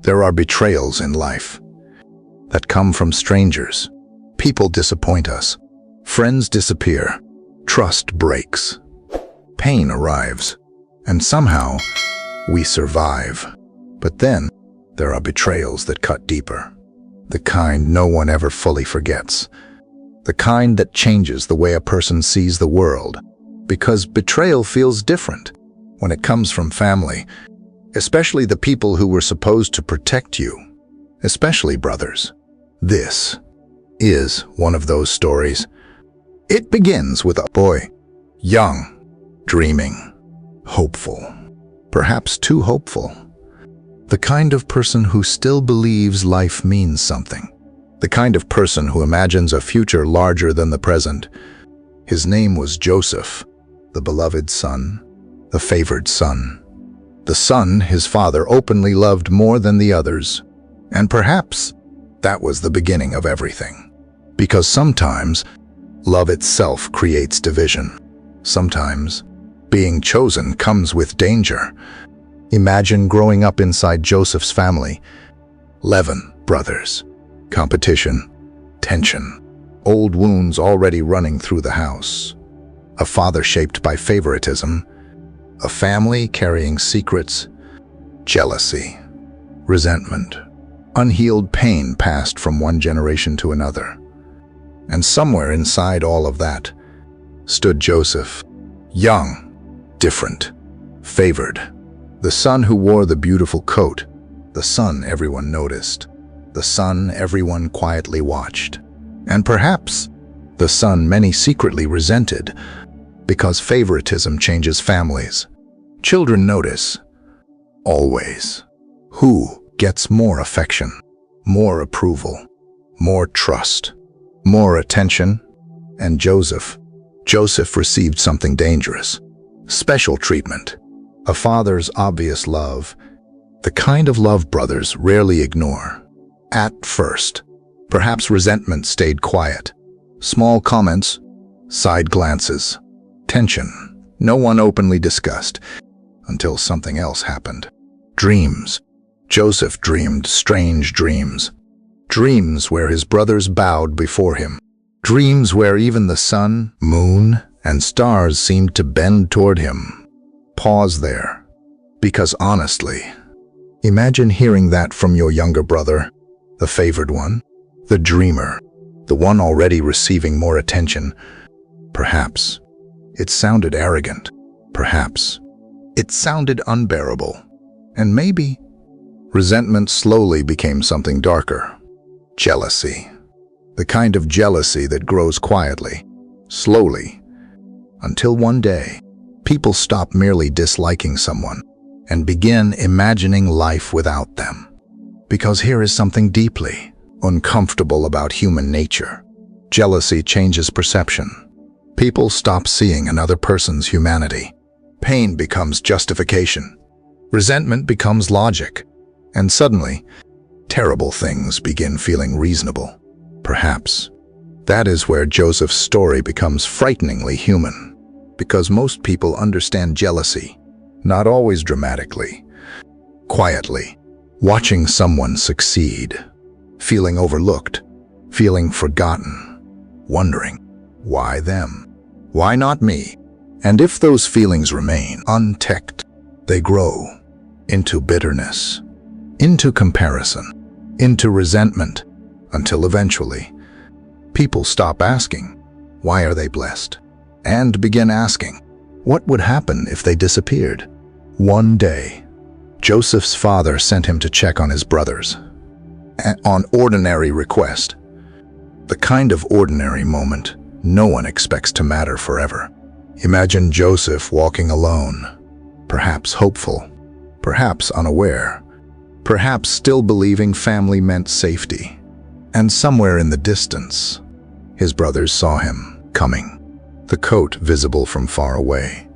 There are betrayals in life that come from strangers. People disappoint us. Friends disappear. Trust breaks. Pain arrives. And somehow, we survive. But then, there are betrayals that cut deeper. The kind no one ever fully forgets. The kind that changes the way a person sees the world. Because betrayal feels different when it comes from family, especially the people who were supposed to protect you, especially brothers. This is one of those stories. It begins with a boy, young, dreaming, hopeful, perhaps too hopeful. The kind of person who still believes life means something. The kind of person who imagines a future larger than the present. His name was Joseph, the beloved son, the favored son. The son his father openly loved more than the others. And perhaps that was the beginning of everything. Because sometimes, love itself creates division. Sometimes, being chosen comes with danger. Imagine growing up inside Joseph's family. 11 brothers. Competition. Tension. Old wounds already running through the house. A father shaped by favoritism. A family carrying secrets. Jealousy. Resentment. Unhealed pain passed from one generation to another. And somewhere inside all of that stood Joseph. Young. Different. Favored. The son who wore the beautiful coat. The son everyone noticed. The son everyone quietly watched. And perhaps the son many secretly resented, because favoritism changes families. Children notice, always, who gets more affection, more approval, more trust, more attention. And Joseph received something dangerous. Special treatment. A father's obvious love. The kind of love brothers rarely ignore. At first, perhaps resentment stayed quiet. Small comments, side glances, tension, no one openly discussed, until something else happened. Dreams. Joseph dreamed strange dreams. Dreams where his brothers bowed before him. Dreams where even the sun, moon, and stars seemed to bend toward him. Pause there, because honestly, imagine hearing that from your younger brother, the favored one, the dreamer, the one already receiving more attention. Perhaps it sounded arrogant. Perhaps it sounded unbearable. And maybe resentment slowly became something darker. Jealousy. The kind of jealousy that grows quietly, slowly, until one day, people stop merely disliking someone and begin imagining life without them. Because here is something deeply uncomfortable about human nature. Jealousy changes perception. People stop seeing another person's humanity. Pain becomes justification. Resentment becomes logic. And suddenly, terrible things begin feeling reasonable. Perhaps that is where Joseph's story becomes frighteningly human. Because most people understand jealousy, not always dramatically, quietly. Watching someone succeed, feeling overlooked, feeling forgotten, wondering, why them? Why not me? And if those feelings remain unchecked, they grow into bitterness, into comparison, into resentment, until eventually, people stop asking, why are they blessed? And begin asking, what would happen if they disappeared? One day, Joseph's father sent him to check on his brothers, on ordinary request. The kind of ordinary moment no one expects to matter forever. Imagine Joseph walking alone, perhaps hopeful, perhaps unaware, perhaps still believing family meant safety. And somewhere in the distance, his brothers saw him coming, the coat visible from far away,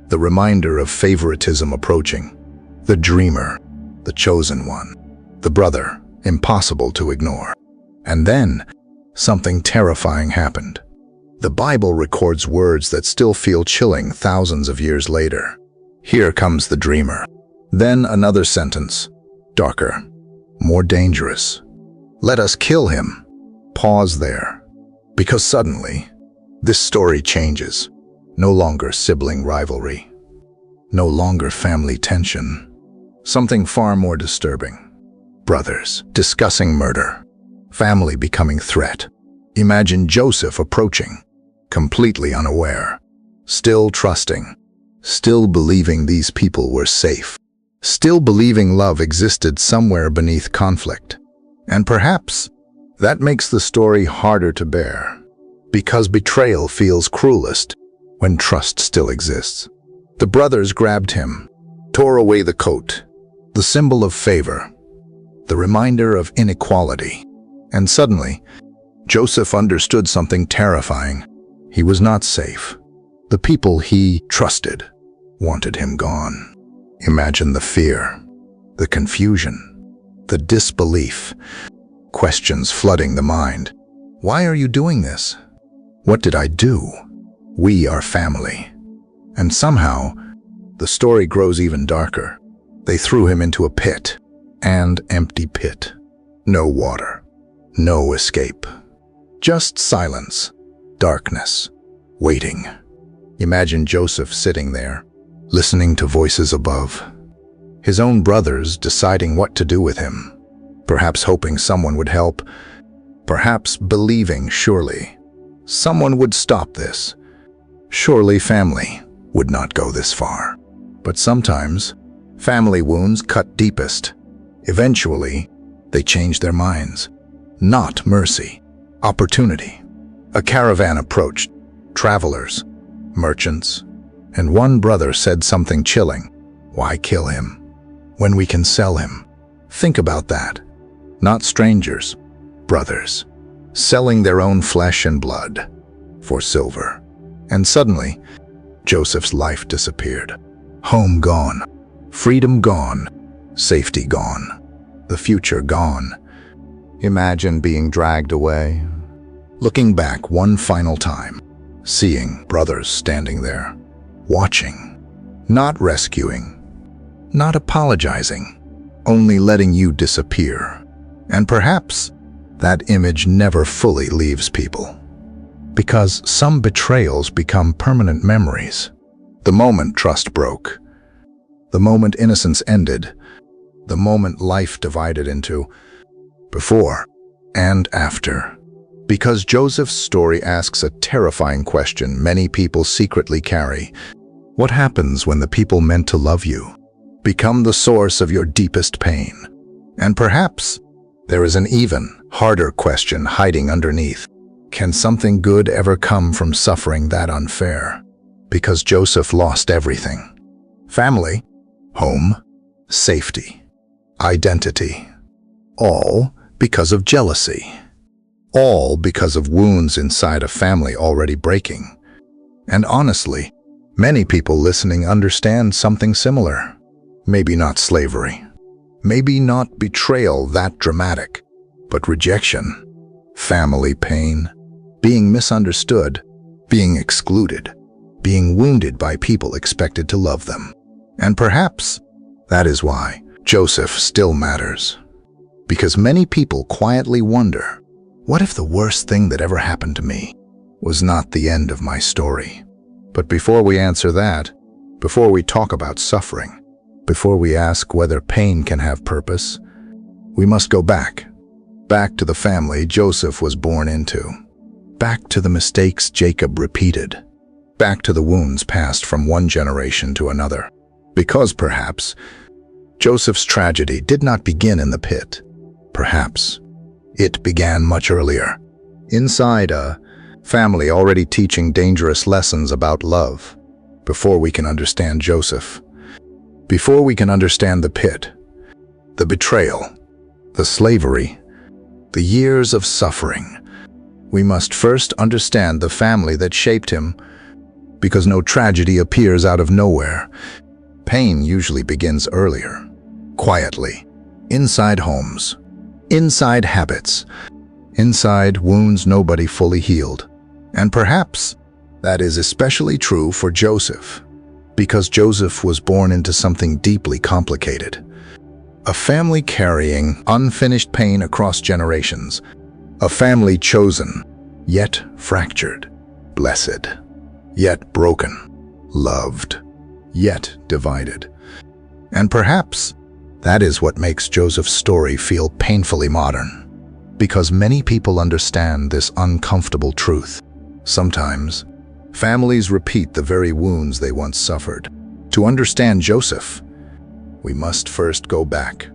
the reminder of favoritism approaching. The dreamer, the chosen one, the brother, impossible to ignore. And then, something terrifying happened. The Bible records words that still feel chilling thousands of years later. Here comes the dreamer. Then another sentence. darker, more dangerous. Let us kill him. Pause there. Because suddenly, this story changes. No longer sibling rivalry. No longer family tension. Something far more disturbing. Brothers discussing murder. Family becoming threat. Imagine Joseph approaching, completely unaware, still trusting, still believing these people were safe, still believing love existed somewhere beneath conflict. And perhaps that makes the story harder to bear, because betrayal feels cruelest when trust still exists. The brothers grabbed him, tore away the coat, the symbol of favor, the reminder of inequality. And suddenly, Joseph understood something terrifying. He was not safe. The people he trusted wanted him gone. Imagine the fear, the confusion, the disbelief, questions flooding the mind. Why are you doing this? What did I do? We are family. And somehow, the story grows even darker. They threw him into a pit, an empty pit. No water, no escape. Just silence, darkness, waiting. Imagine Joseph sitting there, listening to voices above. His own brothers deciding what to do with him. Perhaps hoping someone would help. Perhaps believing, surely, someone would stop this. Surely family would not go this far. But sometimes, family wounds cut deepest. Eventually, they change their minds. Not mercy, opportunity. A caravan approached, travelers, merchants, and one brother said something chilling. Why kill him when we can sell him? Think about that. Not strangers, brothers, selling their own flesh and blood for silver. And suddenly, Joseph's life disappeared. Home gone, freedom gone, safety gone, the future gone. Imagine being dragged away, looking back one final time, seeing brothers standing there, watching, not rescuing, not apologizing, only letting you disappear. And perhaps that image never fully leaves people, because some betrayals become permanent memories. The moment trust broke, the moment innocence ended, the moment life divided into before and after. Because Joseph's story asks a terrifying question many people secretly carry. What happens when the people meant to love you become the source of your deepest pain? And perhaps there is an even harder question hiding underneath. Can something good ever come from suffering that unfair? Because Joseph lost everything. Family, home, safety, identity. All because of jealousy. All because of wounds inside a family already breaking. And honestly, many people listening understand something similar. Maybe not slavery. Maybe not betrayal that dramatic, but rejection, family pain, being misunderstood, being excluded, being wounded by people expected to love them. And perhaps that is why Joseph still matters. Because many people quietly wonder, what if the worst thing that ever happened to me was not the end of my story? But before we answer that, before we talk about suffering, before we ask whether pain can have purpose, we must go back to the family Joseph was born into, back to the mistakes Jacob repeated, back to the wounds passed from one generation to another. Because perhaps Joseph's tragedy did not begin in the pit. Perhaps it began much earlier, inside a family already teaching dangerous lessons about love. Before we can understand Joseph, before we can understand the pit, the betrayal, the slavery, the years of suffering, we must first understand the family that shaped him, because no tragedy appears out of nowhere. Pain usually begins earlier, quietly, inside homes, inside habits, inside wounds nobody fully healed. And perhaps that is especially true for Joseph, because Joseph was born into something deeply complicated. A family carrying unfinished pain across generations. A family chosen, yet fractured. Blessed, yet broken. Loved, yet divided. And perhaps that is what makes Joseph's story feel painfully modern. Because many people understand this uncomfortable truth. Sometimes, families repeat the very wounds they once suffered. To understand Joseph, we must first go back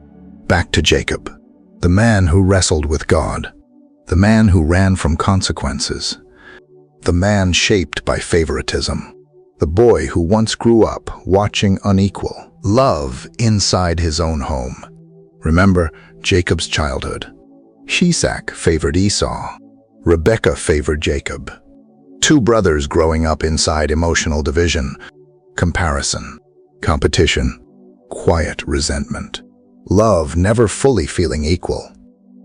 to Jacob, the man who wrestled with God, the man who ran from consequences, the man shaped by favoritism, the boy who once grew up watching unequal love inside his own home. Remember Jacob's childhood. Shishak favored Esau. Rebekah favored Jacob. Two brothers growing up inside emotional division, comparison, competition, quiet resentment, love never fully feeling equal.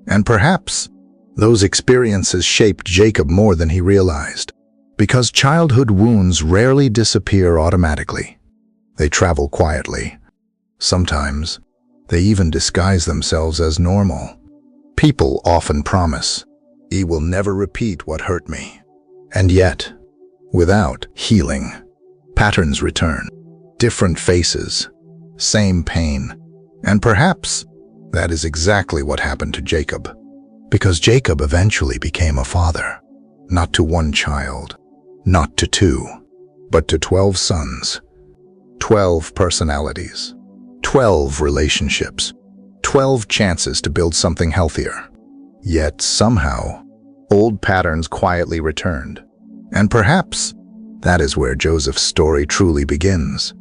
And perhaps those experiences shaped Jacob more than he realized. Because childhood wounds rarely disappear automatically. They travel quietly. Sometimes, they even disguise themselves as normal. People often promise, "He will never repeat what hurt me." And yet, without healing, patterns return. Different faces, same pain. And perhaps that is exactly what happened to Jacob. Because Jacob eventually became a father, not to one child, not to two, but to 12 sons, 12 personalities, 12 relationships, 12 chances to build something healthier. Yet somehow, old patterns quietly returned. And perhaps that is where Joseph's story truly begins.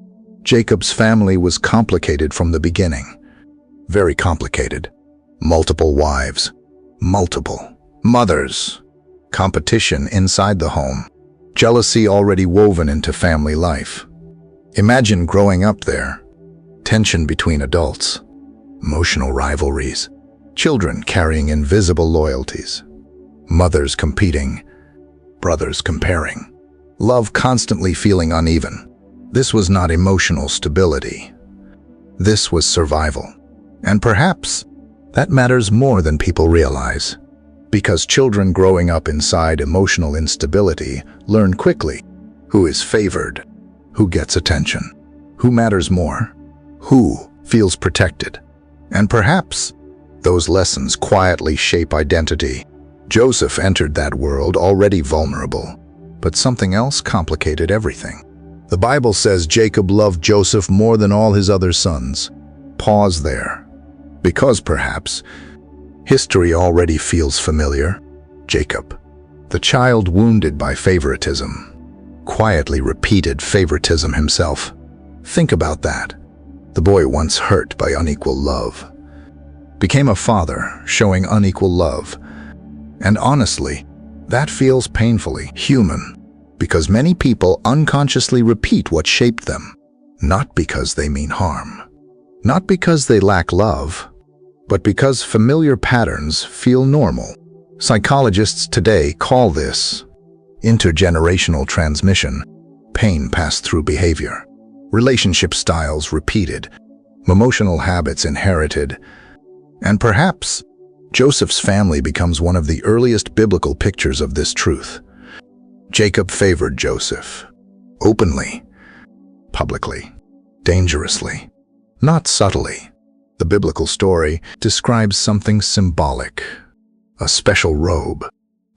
Jacob's family was complicated from the beginning. Very complicated. Multiple wives, multiple mothers, competition inside the home, jealousy already woven into family life. Imagine growing up there. Tension between adults, emotional rivalries, children carrying invisible loyalties, mothers competing, brothers comparing, love constantly feeling uneven. This was not emotional stability. This was survival. And perhaps that matters more than people realize. Because children growing up inside emotional instability learn quickly who is favored, who gets attention, who matters more, who feels protected. And perhaps those lessons quietly shape identity. Joseph entered that world already vulnerable, but something else complicated everything. The Bible says Jacob loved Joseph more than all his other sons. Pause there, because perhaps history already feels familiar. Jacob, the child wounded by favoritism, quietly repeated favoritism himself. Think about that. The boy once hurt by unequal love became a father showing unequal love. And honestly, that feels painfully human, because many people unconsciously repeat what shaped them, not because they mean harm, not because they lack love, but because familiar patterns feel normal. Psychologists today call this intergenerational transmission, pain passed through behavior, relationship styles repeated, emotional habits inherited. And perhaps Joseph's family becomes one of the earliest biblical pictures of this truth. Jacob favored Joseph, openly, publicly, dangerously, not subtly. The biblical story describes something symbolic, a special robe,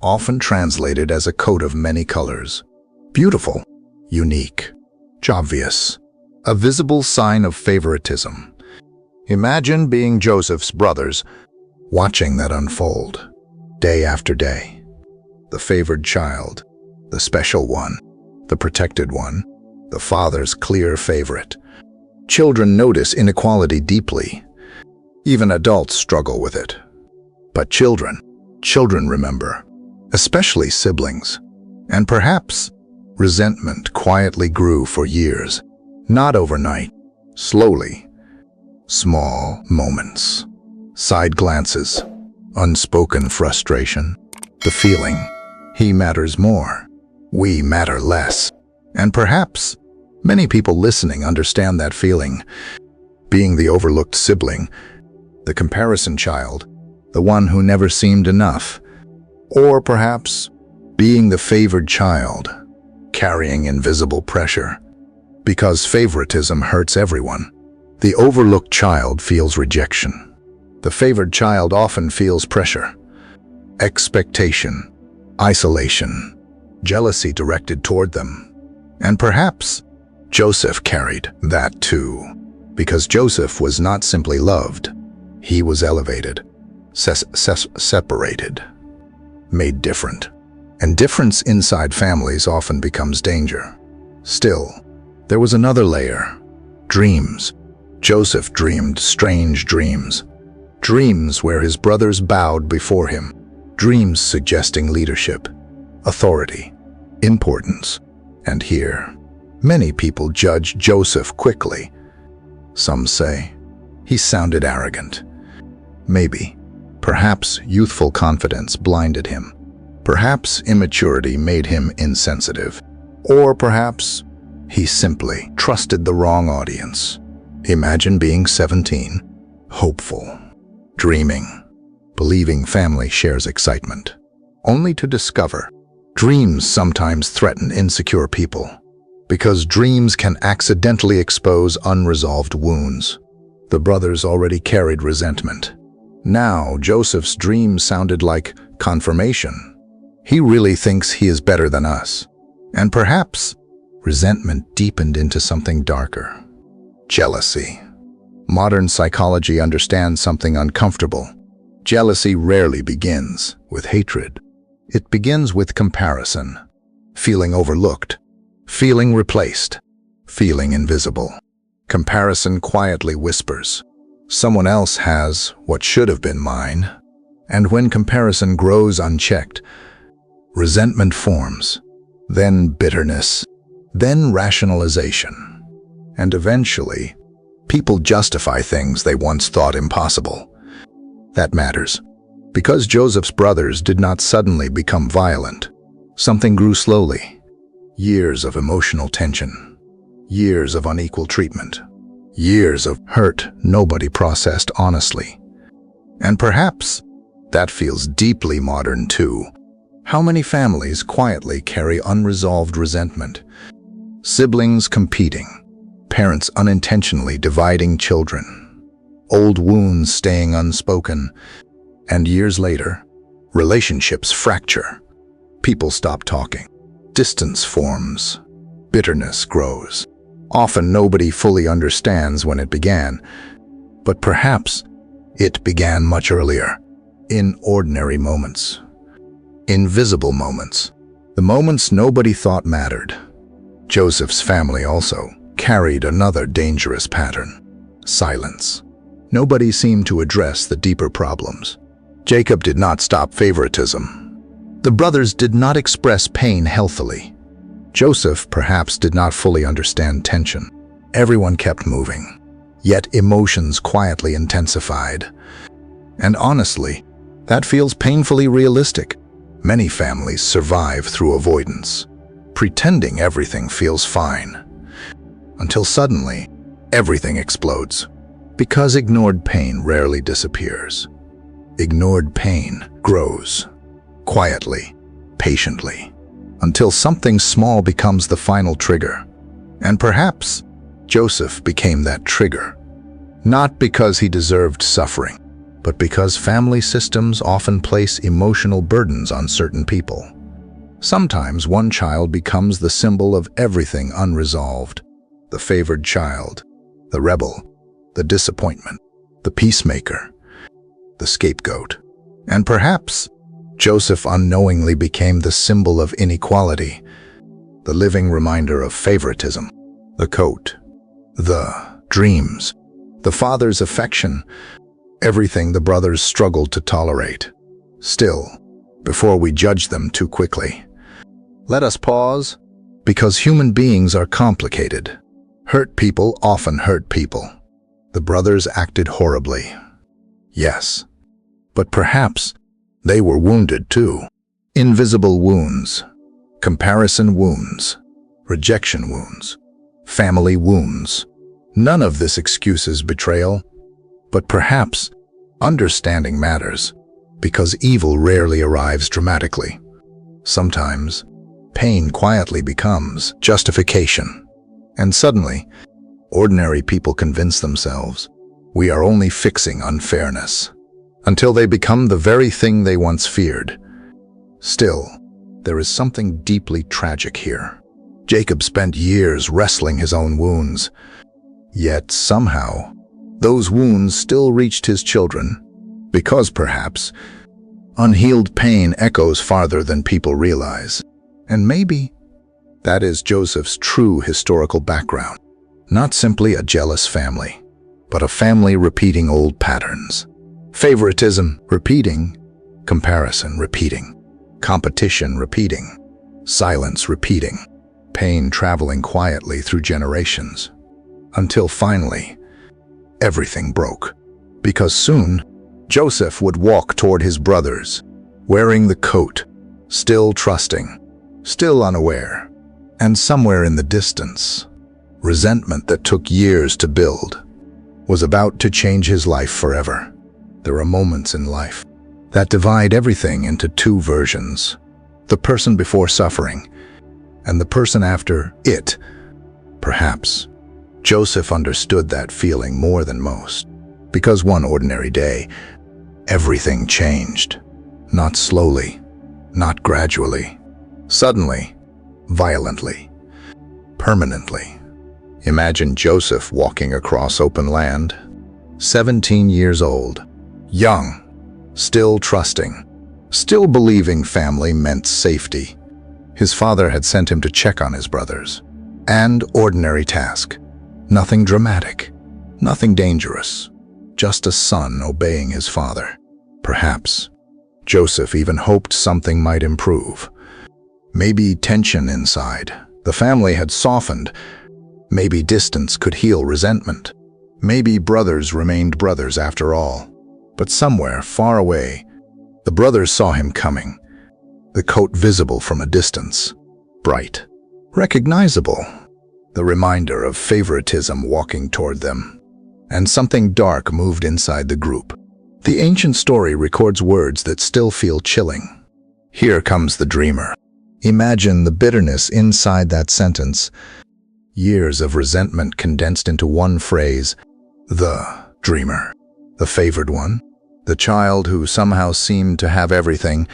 often translated as a coat of many colors. Beautiful, unique, obvious, a visible sign of favoritism. Imagine being Joseph's brothers, watching that unfold, day after day. The favored child, the special one, the protected one, the father's clear favorite. Children notice inequality deeply. Even adults struggle with it. But children remember, especially siblings. And perhaps resentment quietly grew for years, not overnight, slowly. Small moments, side glances, unspoken frustration, the feeling, he matters more, we matter less. And perhaps many people listening understand that feeling. Being the overlooked sibling, the comparison child, the one who never seemed enough. Or perhaps being the favored child, carrying invisible pressure. Because favoritism hurts everyone. The overlooked child feels rejection. The favored child often feels pressure, expectation, isolation, jealousy directed toward them. And perhaps Joseph carried that too. Because Joseph was not simply loved, he was elevated, separated, made different. And difference inside families often becomes danger. Still, there was another layer. Dreams. Joseph dreamed strange dreams. Dreams where his brothers bowed before him. Dreams suggesting leadership, authority, importance. And here, many people judge Joseph quickly. Some say he sounded arrogant. Maybe, perhaps youthful confidence blinded him. Perhaps immaturity made him insensitive. Or perhaps he simply trusted the wrong audience. Imagine being 17, hopeful, dreaming, believing family shares excitement, only to discover dreams sometimes threaten insecure people, because dreams can accidentally expose unresolved wounds. The brothers already carried resentment. Now Joseph's dream sounded like confirmation. He really thinks he is better than us. And perhaps resentment deepened into something darker. Jealousy. Modern psychology understands something uncomfortable. Jealousy rarely begins with hatred. It begins with comparison, feeling overlooked, feeling replaced, feeling invisible. Comparison quietly whispers, someone else has what should have been mine. And when comparison grows unchecked, resentment forms, then bitterness, then rationalization. And eventually, people justify things they once thought impossible. That matters. Because Joseph's brothers did not suddenly become violent, something grew slowly. Years of emotional tension, years of unequal treatment, years of hurt nobody processed honestly. And perhaps that feels deeply modern too. How many families quietly carry unresolved resentment? Siblings competing, parents unintentionally dividing children, old wounds staying unspoken, and years later, relationships fracture. People stop talking. Distance forms. Bitterness grows. Often nobody fully understands when it began, but perhaps it began much earlier, in ordinary moments. Invisible moments. The moments nobody thought mattered. Joseph's family also carried another dangerous pattern. Silence. Nobody seemed to address the deeper problems. Jacob did not stop favoritism. The brothers did not express pain healthily. Joseph perhaps did not fully understand tension. Everyone kept moving, yet emotions quietly intensified. And honestly, that feels painfully realistic. Many families survive through avoidance, pretending everything feels fine, until suddenly everything explodes. Because ignored pain rarely disappears. Ignored pain grows, quietly, patiently, until something small becomes the final trigger. And perhaps Joseph became that trigger, not because he deserved suffering, but because family systems often place emotional burdens on certain people. Sometimes one child becomes the symbol of everything unresolved. The favored child, the rebel, the disappointment, the peacemaker, the scapegoat. And perhaps Joseph unknowingly became the symbol of inequality, the living reminder of favoritism. The coat, the dreams, the father's affection, everything the brothers struggled to tolerate. Still, before we judge them too quickly, let us pause, because human beings are complicated. Hurt people often hurt people. The brothers acted horribly. Yes, but perhaps they were wounded too. Invisible wounds, comparison wounds, rejection wounds, family wounds. None of this excuses betrayal, but perhaps Understanding matters, because evil rarely arrives dramatically. Sometimes, pain quietly becomes justification. And suddenly, ordinary people convince themselves we are only fixing unfairness, until they become the very thing they once feared. Still, there is something deeply tragic here. Jacob spent years wrestling his own wounds, yet somehow, those wounds still reached his children, because perhaps unhealed pain echoes farther than people realize. And maybe that is Joseph's true historical background. Not simply a jealous family, but a family repeating old patterns. Favoritism repeating, comparison repeating, competition repeating, silence repeating, pain traveling quietly through generations. Until finally, everything broke. Because soon, Joseph would walk toward his brothers, wearing the coat, still trusting, still unaware. And somewhere in the distance, resentment that took years to build was about to change his life forever. There are moments in life that divide everything into two versions: the person before suffering and the person after it. Perhaps Joseph understood that feeling more than most, because one ordinary day, everything changed. Not slowly, not gradually. Suddenly, violently, permanently. Imagine Joseph walking across open land, 17 years old, young, still trusting, still believing family meant safety. His father had sent him to check on his brothers. And ordinary task. Nothing dramatic, nothing dangerous, just a son obeying his father. Perhaps Joseph even hoped something might improve. Maybe tension inside. The family had softened. Maybe distance could heal resentment. Maybe brothers remained brothers after all. But somewhere far away, the brothers saw him coming. The coat visible from a distance, bright, recognizable. The reminder of favoritism walking toward them. And something dark moved inside the group. The ancient story records words that still feel chilling. Here comes the dreamer. Imagine the bitterness inside that sentence. Years of resentment condensed into one phrase. The dreamer. The favored one. The child who somehow seemed to have everything.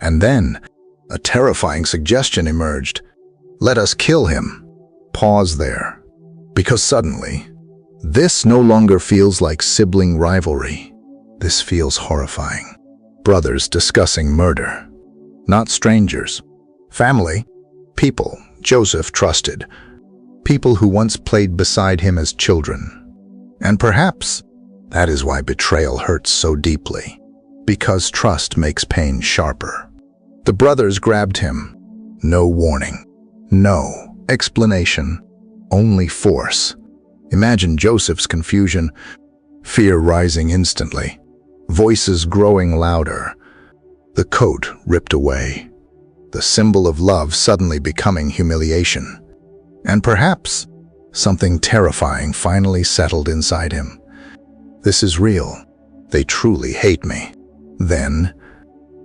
And then, a terrifying suggestion emerged. Let us kill him. Pause there. Because suddenly, this no longer feels like sibling rivalry. This feels horrifying. Brothers discussing murder. Not strangers. Family. People Joseph trusted. People who once played beside him as children. And perhaps that is why betrayal hurts so deeply. Because trust makes pain sharper. The brothers grabbed him. No warning. No explanation. Only force. Imagine Joseph's confusion. Fear rising instantly. Voices growing louder. The coat ripped away. The symbol of love suddenly becoming humiliation. And perhaps something terrifying finally settled inside him. This is real. They truly hate me. Then,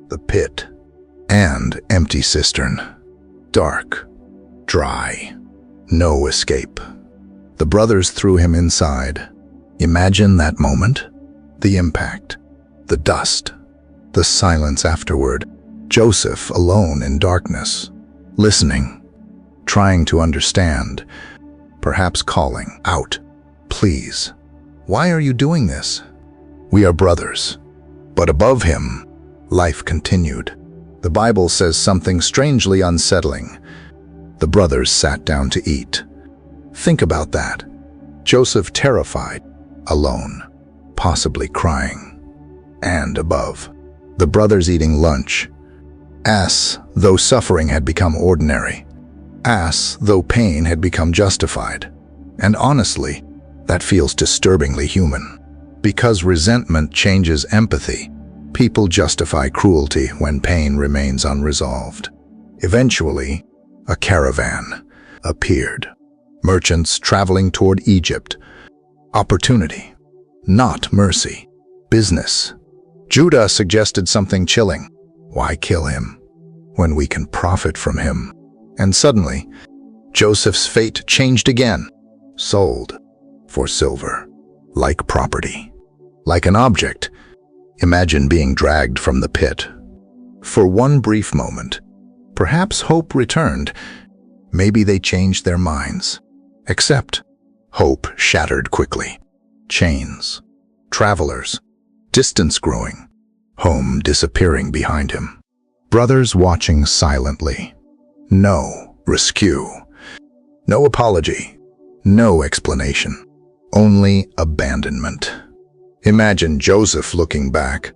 the pit. And empty cistern. Dark. Dry. No escape. The brothers threw him inside. Imagine that moment. The impact. The dust. The silence afterward. Joseph alone in darkness. Listening. Trying to understand. Perhaps calling out. Please. Why are you doing this? We are brothers. But above him, life continued. The Bible says something strangely unsettling. The brothers sat down to eat. Think about that. Joseph terrified, alone, possibly crying. And above, the brothers eating lunch. As though suffering had become ordinary. As though pain had become justified. And honestly, that feels disturbingly human. Because resentment changes empathy, people justify cruelty when pain remains unresolved. Eventually, a caravan appeared. Merchants traveling toward Egypt. Opportunity, not mercy. business. Judah suggested something chilling. Why kill him when we can profit from him? And suddenly, Joseph's fate changed again. Sold for silver, like property, like an object. Imagine being dragged from the pit. For one brief moment, perhaps hope returned. Maybe they changed their minds. Except hope shattered quickly. Chains, travelers, distance growing, home disappearing behind him. Brothers watching silently. No rescue, no apology, no explanation, only abandonment. Imagine Joseph looking back,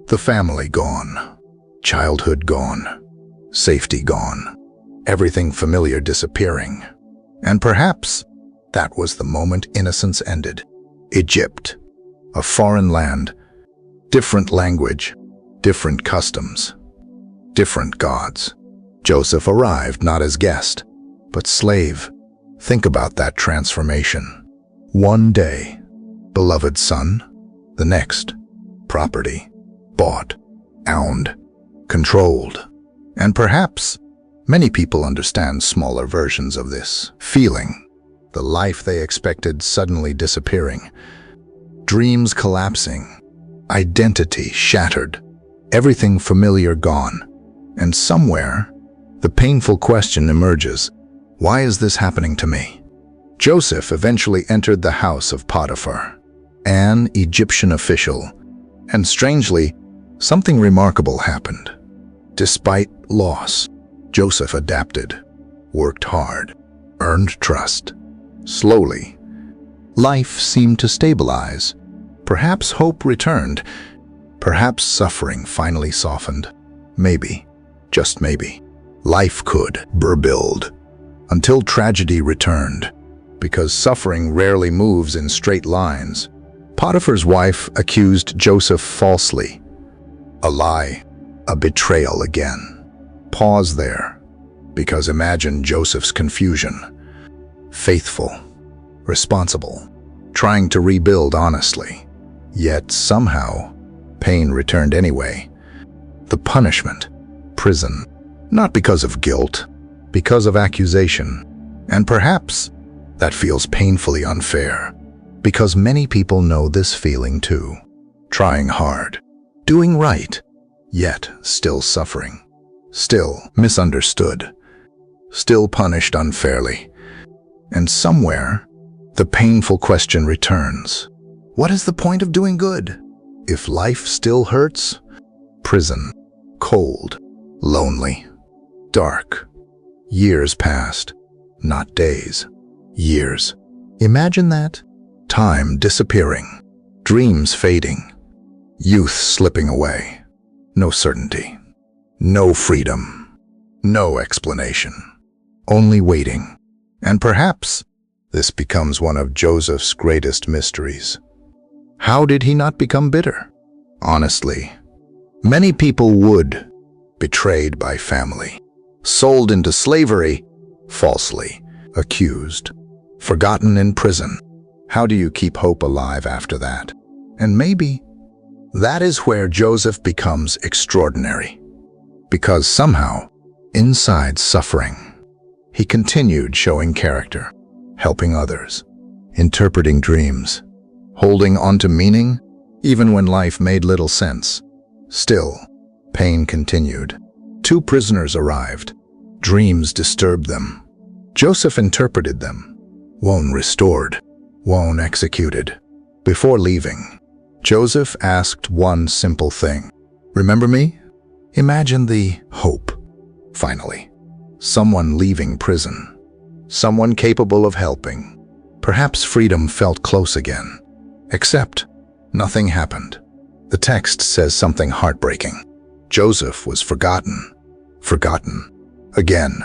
the family gone, childhood gone, safety gone, everything familiar disappearing. And perhaps that was the moment innocence ended. Egypt, a foreign land, different language, different customs, different gods. Joseph arrived not as guest, but slave. Think about that transformation. One day, beloved son, the next, property, bought, owned, controlled. And perhaps many people understand smaller versions of this feeling. The life they expected suddenly disappearing, dreams collapsing, identity shattered, everything familiar gone. And somewhere, the painful question emerges, why is this happening to me? Joseph eventually entered the house of Potiphar, an Egyptian official, and strangely, something remarkable happened. Despite loss, Joseph adapted, worked hard, earned trust. Slowly, life seemed to stabilize. Perhaps hope returned. Perhaps suffering finally softened. Maybe, just maybe, life could rebuild until tragedy returned, because suffering rarely moves in straight lines. Potiphar's wife accused Joseph falsely. A lie, a betrayal again. Pause there, because imagine Joseph's confusion. Faithful, responsible, trying to rebuild honestly. Yet somehow, pain returned anyway. The punishment, prison, not because of guilt, because of accusation. And perhaps that feels painfully unfair, because many people know this feeling too. Trying hard, doing right, yet still suffering, still misunderstood, still punished unfairly. And somewhere, the painful question returns. What is the point of doing good if life still hurts? Prison, cold, lonely, dark. Years passed, not days, years. Imagine that. Time disappearing, dreams fading, youth slipping away. No certainty, no freedom, no explanation, only waiting. And perhaps this becomes one of Joseph's greatest mysteries. How did he not become bitter? Honestly, many people would. Betrayed by family, sold into slavery, falsely accused, forgotten in prison. How do you keep hope alive after that? And maybe that is where Joseph becomes extraordinary. Because somehow, inside suffering, he continued showing character, helping others, interpreting dreams, holding on to meaning, even when life made little sense. Still, pain continued. 2 prisoners arrived. Dreams disturbed them. Joseph interpreted them. One restored, one executed. Before leaving, Joseph asked one simple thing. Remember me? Imagine the hope, finally. Someone leaving prison. Someone capable of helping. Perhaps freedom felt close again. Except, nothing happened. The text says something heartbreaking. Joseph was forgotten. Forgotten. Again.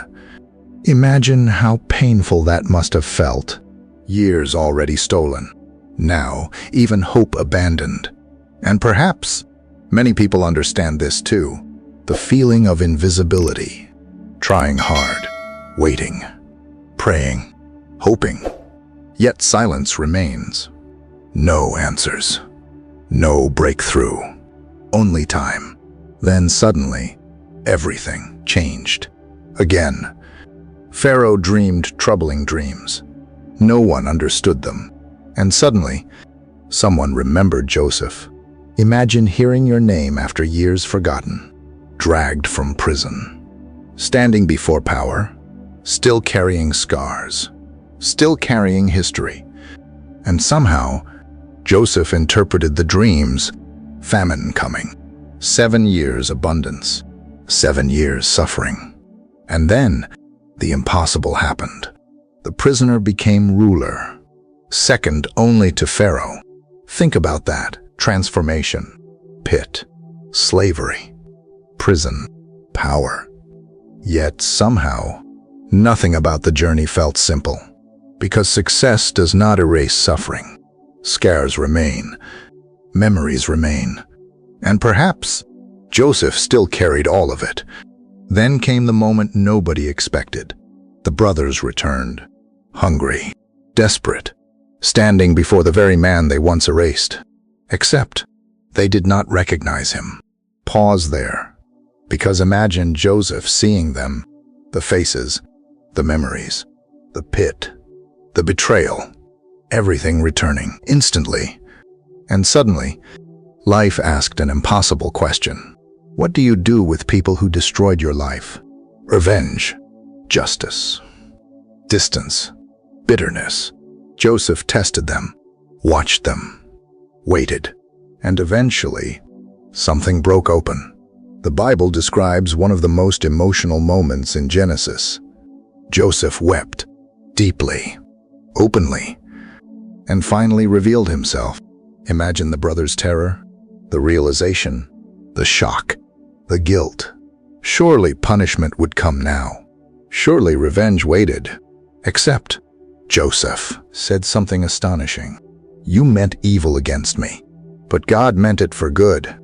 Imagine how painful that must have felt. Years already stolen. Now, even hope abandoned. And perhaps, many people understand this too. The feeling of invisibility. Trying hard. Waiting. Praying. Hoping. Yet silence remains. No answers. No breakthrough. Only time. Then suddenly, everything changed. Again, Pharaoh dreamed troubling dreams. No one understood them. And suddenly, someone remembered Joseph. Imagine hearing your name after years forgotten, dragged from prison, standing before power, still carrying scars, still carrying history. And somehow, Joseph interpreted the dreams. Famine coming, 7 years abundance, 7 years suffering. And then, the impossible happened. The prisoner became ruler, second only to Pharaoh. Think about that. Transformation, pit, slavery, prison, power. Yet somehow, nothing about the journey felt simple. Because success does not erase suffering. Scars remain, memories remain, and perhaps Joseph still carried all of it. Then came the moment nobody expected. The brothers returned, hungry, desperate, standing before the very man they once erased. Except they did not recognize him. Pause there, because imagine Joseph seeing them, the faces, the memories, the pit, the betrayal, everything returning instantly. And suddenly, life asked an impossible question. What do you do with people who destroyed your life? Revenge, justice, distance, bitterness. Joseph tested them, watched them, waited, and eventually, something broke open. The Bible describes one of the most emotional moments in Genesis. Joseph wept, deeply, openly, and finally revealed himself. Imagine the brothers' terror, the realization, the shock, the guilt. Surely punishment would come now. Surely revenge waited. Except Joseph said something astonishing. You meant evil against me, but God meant it for good.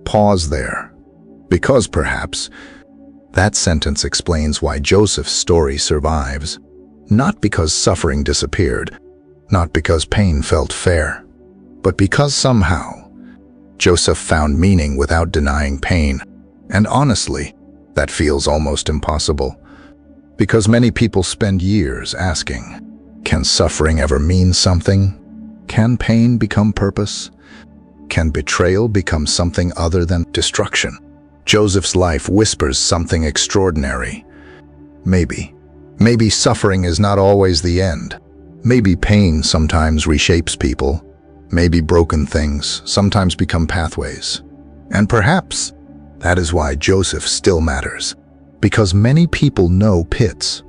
Pause there, because perhaps that sentence explains why Joseph's story survives. Not because suffering disappeared, not because pain felt fair, but because somehow Joseph found meaning without denying pain. And honestly, that feels almost impossible, because many people spend years asking, can suffering ever mean something? Can pain become purpose? Can betrayal become something other than destruction? Joseph's life whispers something extraordinary. Maybe suffering is not always the end. Maybe pain sometimes reshapes people. Maybe broken things sometimes become pathways. And perhaps that is why Joseph still matters. Because many people know pits,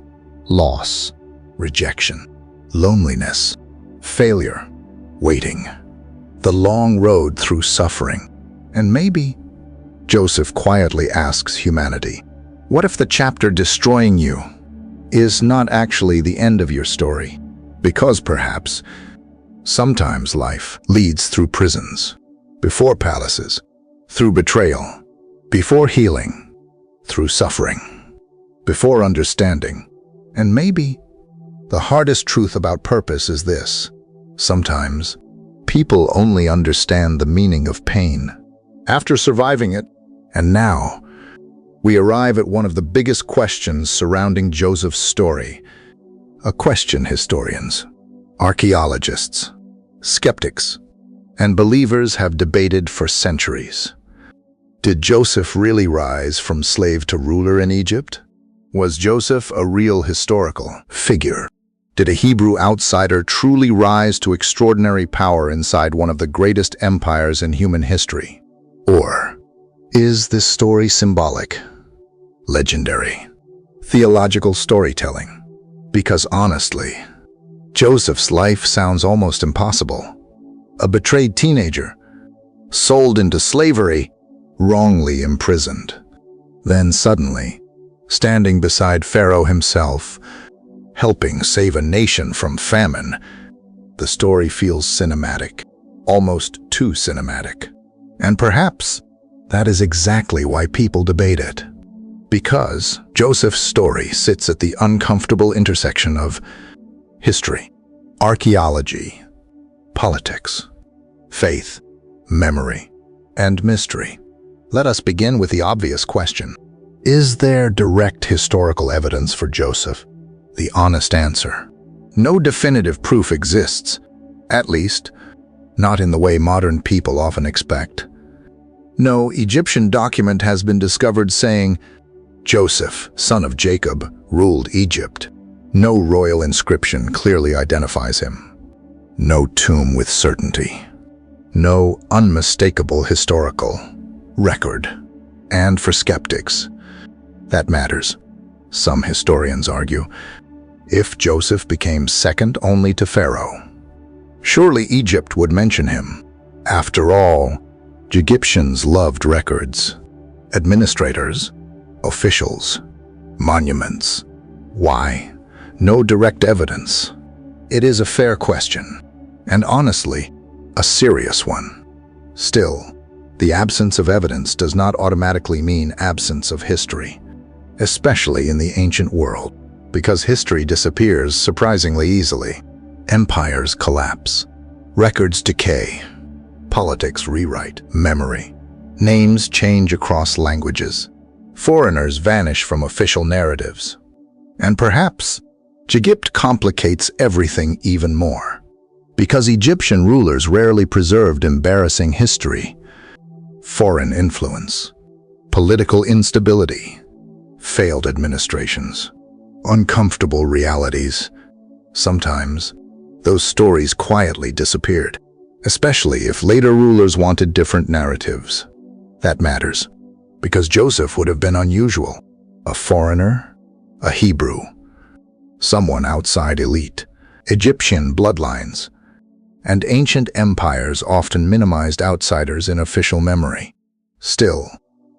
loss, rejection, loneliness, failure, waiting, the long road through suffering. And maybe Joseph quietly asks humanity, what if the chapter destroying you is not actually the end of your story? Because perhaps sometimes life leads through prisons, before palaces, through betrayal, before healing, through suffering, before understanding. And maybe the hardest truth about purpose is this: sometimes people only understand the meaning of pain after surviving it. And now, we arrive at one of the biggest questions surrounding Joseph's story. A question historians, archaeologists, skeptics, and believers have debated for centuries. Did Joseph really rise from slave to ruler in Egypt? Was Joseph a real historical figure? Did a Hebrew outsider truly rise to extraordinary power inside one of the greatest empires in human history? Or is this story symbolic, legendary, theological storytelling? Because honestly, Joseph's life sounds almost impossible. A betrayed teenager, sold into slavery, wrongly imprisoned. Then suddenly, standing beside Pharaoh himself, helping save a nation from famine. The story feels cinematic, almost too cinematic. And perhaps that is exactly why people debate it. Because Joseph's story sits at the uncomfortable intersection of history, archaeology, politics, faith, memory, and mystery. Let us begin with the obvious question. Is there direct historical evidence for Joseph? The honest answer: no definitive proof exists, at least, not in the way modern people often expect. No Egyptian document has been discovered saying, Joseph, son of Jacob, ruled Egypt. No royal inscription clearly identifies him. No tomb with certainty. No unmistakable historical record. And for skeptics, that matters. Some historians argue, if Joseph became second only to Pharaoh, surely Egypt would mention him. After all, Egyptians loved records, administrators, officials, monuments. Why? No direct evidence. It is a fair question, and honestly, a serious one. Still, the absence of evidence does not automatically mean absence of history, especially in the ancient world, because history disappears surprisingly easily. Empires collapse, records decay, politics rewrite memory, names change across languages, foreigners vanish from official narratives. And perhaps, Egypt complicates everything even more, because Egyptian rulers rarely preserved embarrassing history. Foreign influence, political instability, failed administrations, uncomfortable realities. Sometimes, those stories quietly disappeared, especially if later rulers wanted different narratives. That matters, because Joseph would have been unusual. A foreigner, a Hebrew, someone outside elite, Egyptian bloodlines, and ancient empires often minimized outsiders in official memory. Still,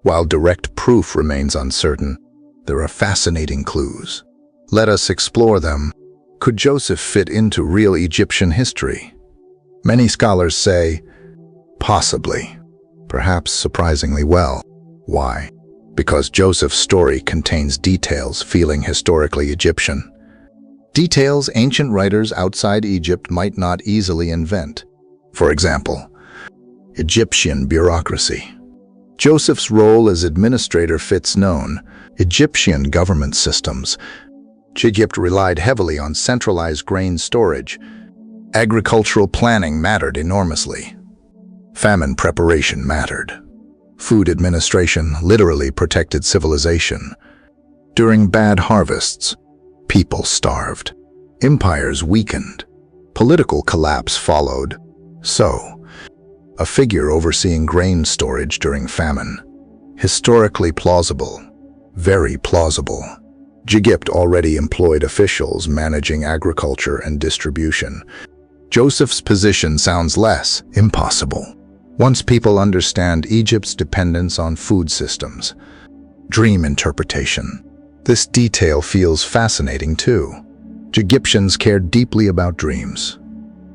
while direct proof remains uncertain, there are fascinating clues. Let us explore them. Could Joseph fit into real Egyptian history? Many scholars say, possibly, perhaps surprisingly well. Why? Because Joseph's story contains details feeling historically Egyptian. Details ancient writers outside Egypt might not easily invent. For example, Egyptian bureaucracy. Joseph's role as administrator fits known Egyptian government systems. Egypt relied heavily on centralized grain storage. Agricultural planning mattered enormously. Famine preparation mattered. Food administration literally protected civilization. During bad harvests, people starved. Empires weakened. Political collapse followed. So, a figure overseeing grain storage during famine. Historically plausible. Very plausible. Egypt already employed officials managing agriculture and distribution. Joseph's position sounds less impossible once people understand Egypt's dependence on food systems. Dream interpretation. This detail feels fascinating too. Egyptians cared deeply about dreams.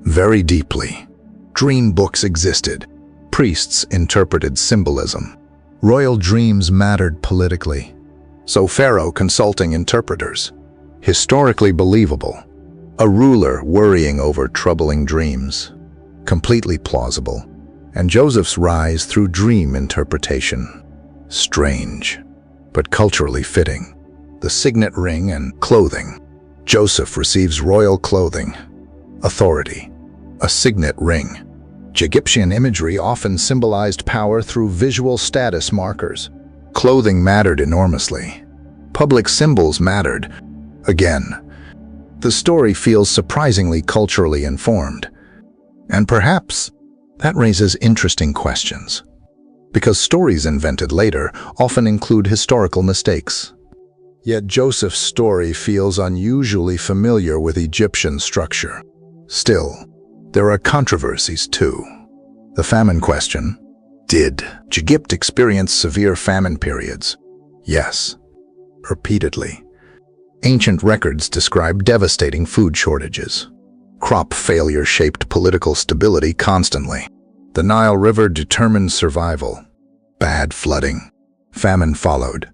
Very deeply. Dream books existed. Priests interpreted symbolism. Royal dreams mattered politically. So Pharaoh consulting interpreters. Historically believable. A ruler worrying over troubling dreams. Completely plausible. And Joseph's rise through dream interpretation. Strange, but culturally fitting. The signet ring and clothing. Joseph receives royal clothing. Authority. A signet ring. Egyptian imagery often symbolized power through visual status markers. Clothing mattered enormously. Public symbols mattered. Again, the story feels surprisingly culturally informed. And perhaps that raises interesting questions, because stories invented later often include historical mistakes. Yet Joseph's story feels unusually familiar with Egyptian structure. Still, there are controversies too. The famine question. Did Egypt experience severe famine periods? Yes, repeatedly. Ancient records describe devastating food shortages. Crop failure shaped political stability constantly. The Nile River determined survival. Bad flooding. Famine followed.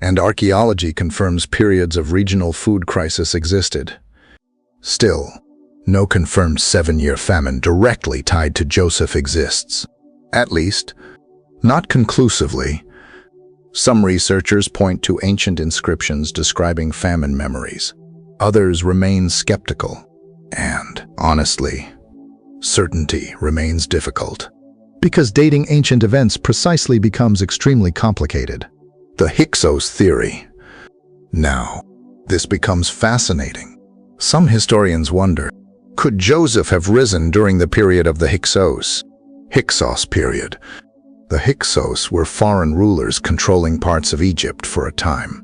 And archaeology confirms periods of regional food crisis existed. Still, no confirmed 7-year famine directly tied to Joseph exists. At least, not conclusively. Some researchers point to ancient inscriptions describing famine memories. Others remain skeptical. And, honestly, certainty remains difficult. Because dating ancient events precisely becomes extremely complicated. The Hyksos theory. Now, this becomes fascinating. Some historians wonder, could Joseph have risen during the period of the Hyksos period? The Hyksos were foreign rulers controlling parts of Egypt for a time.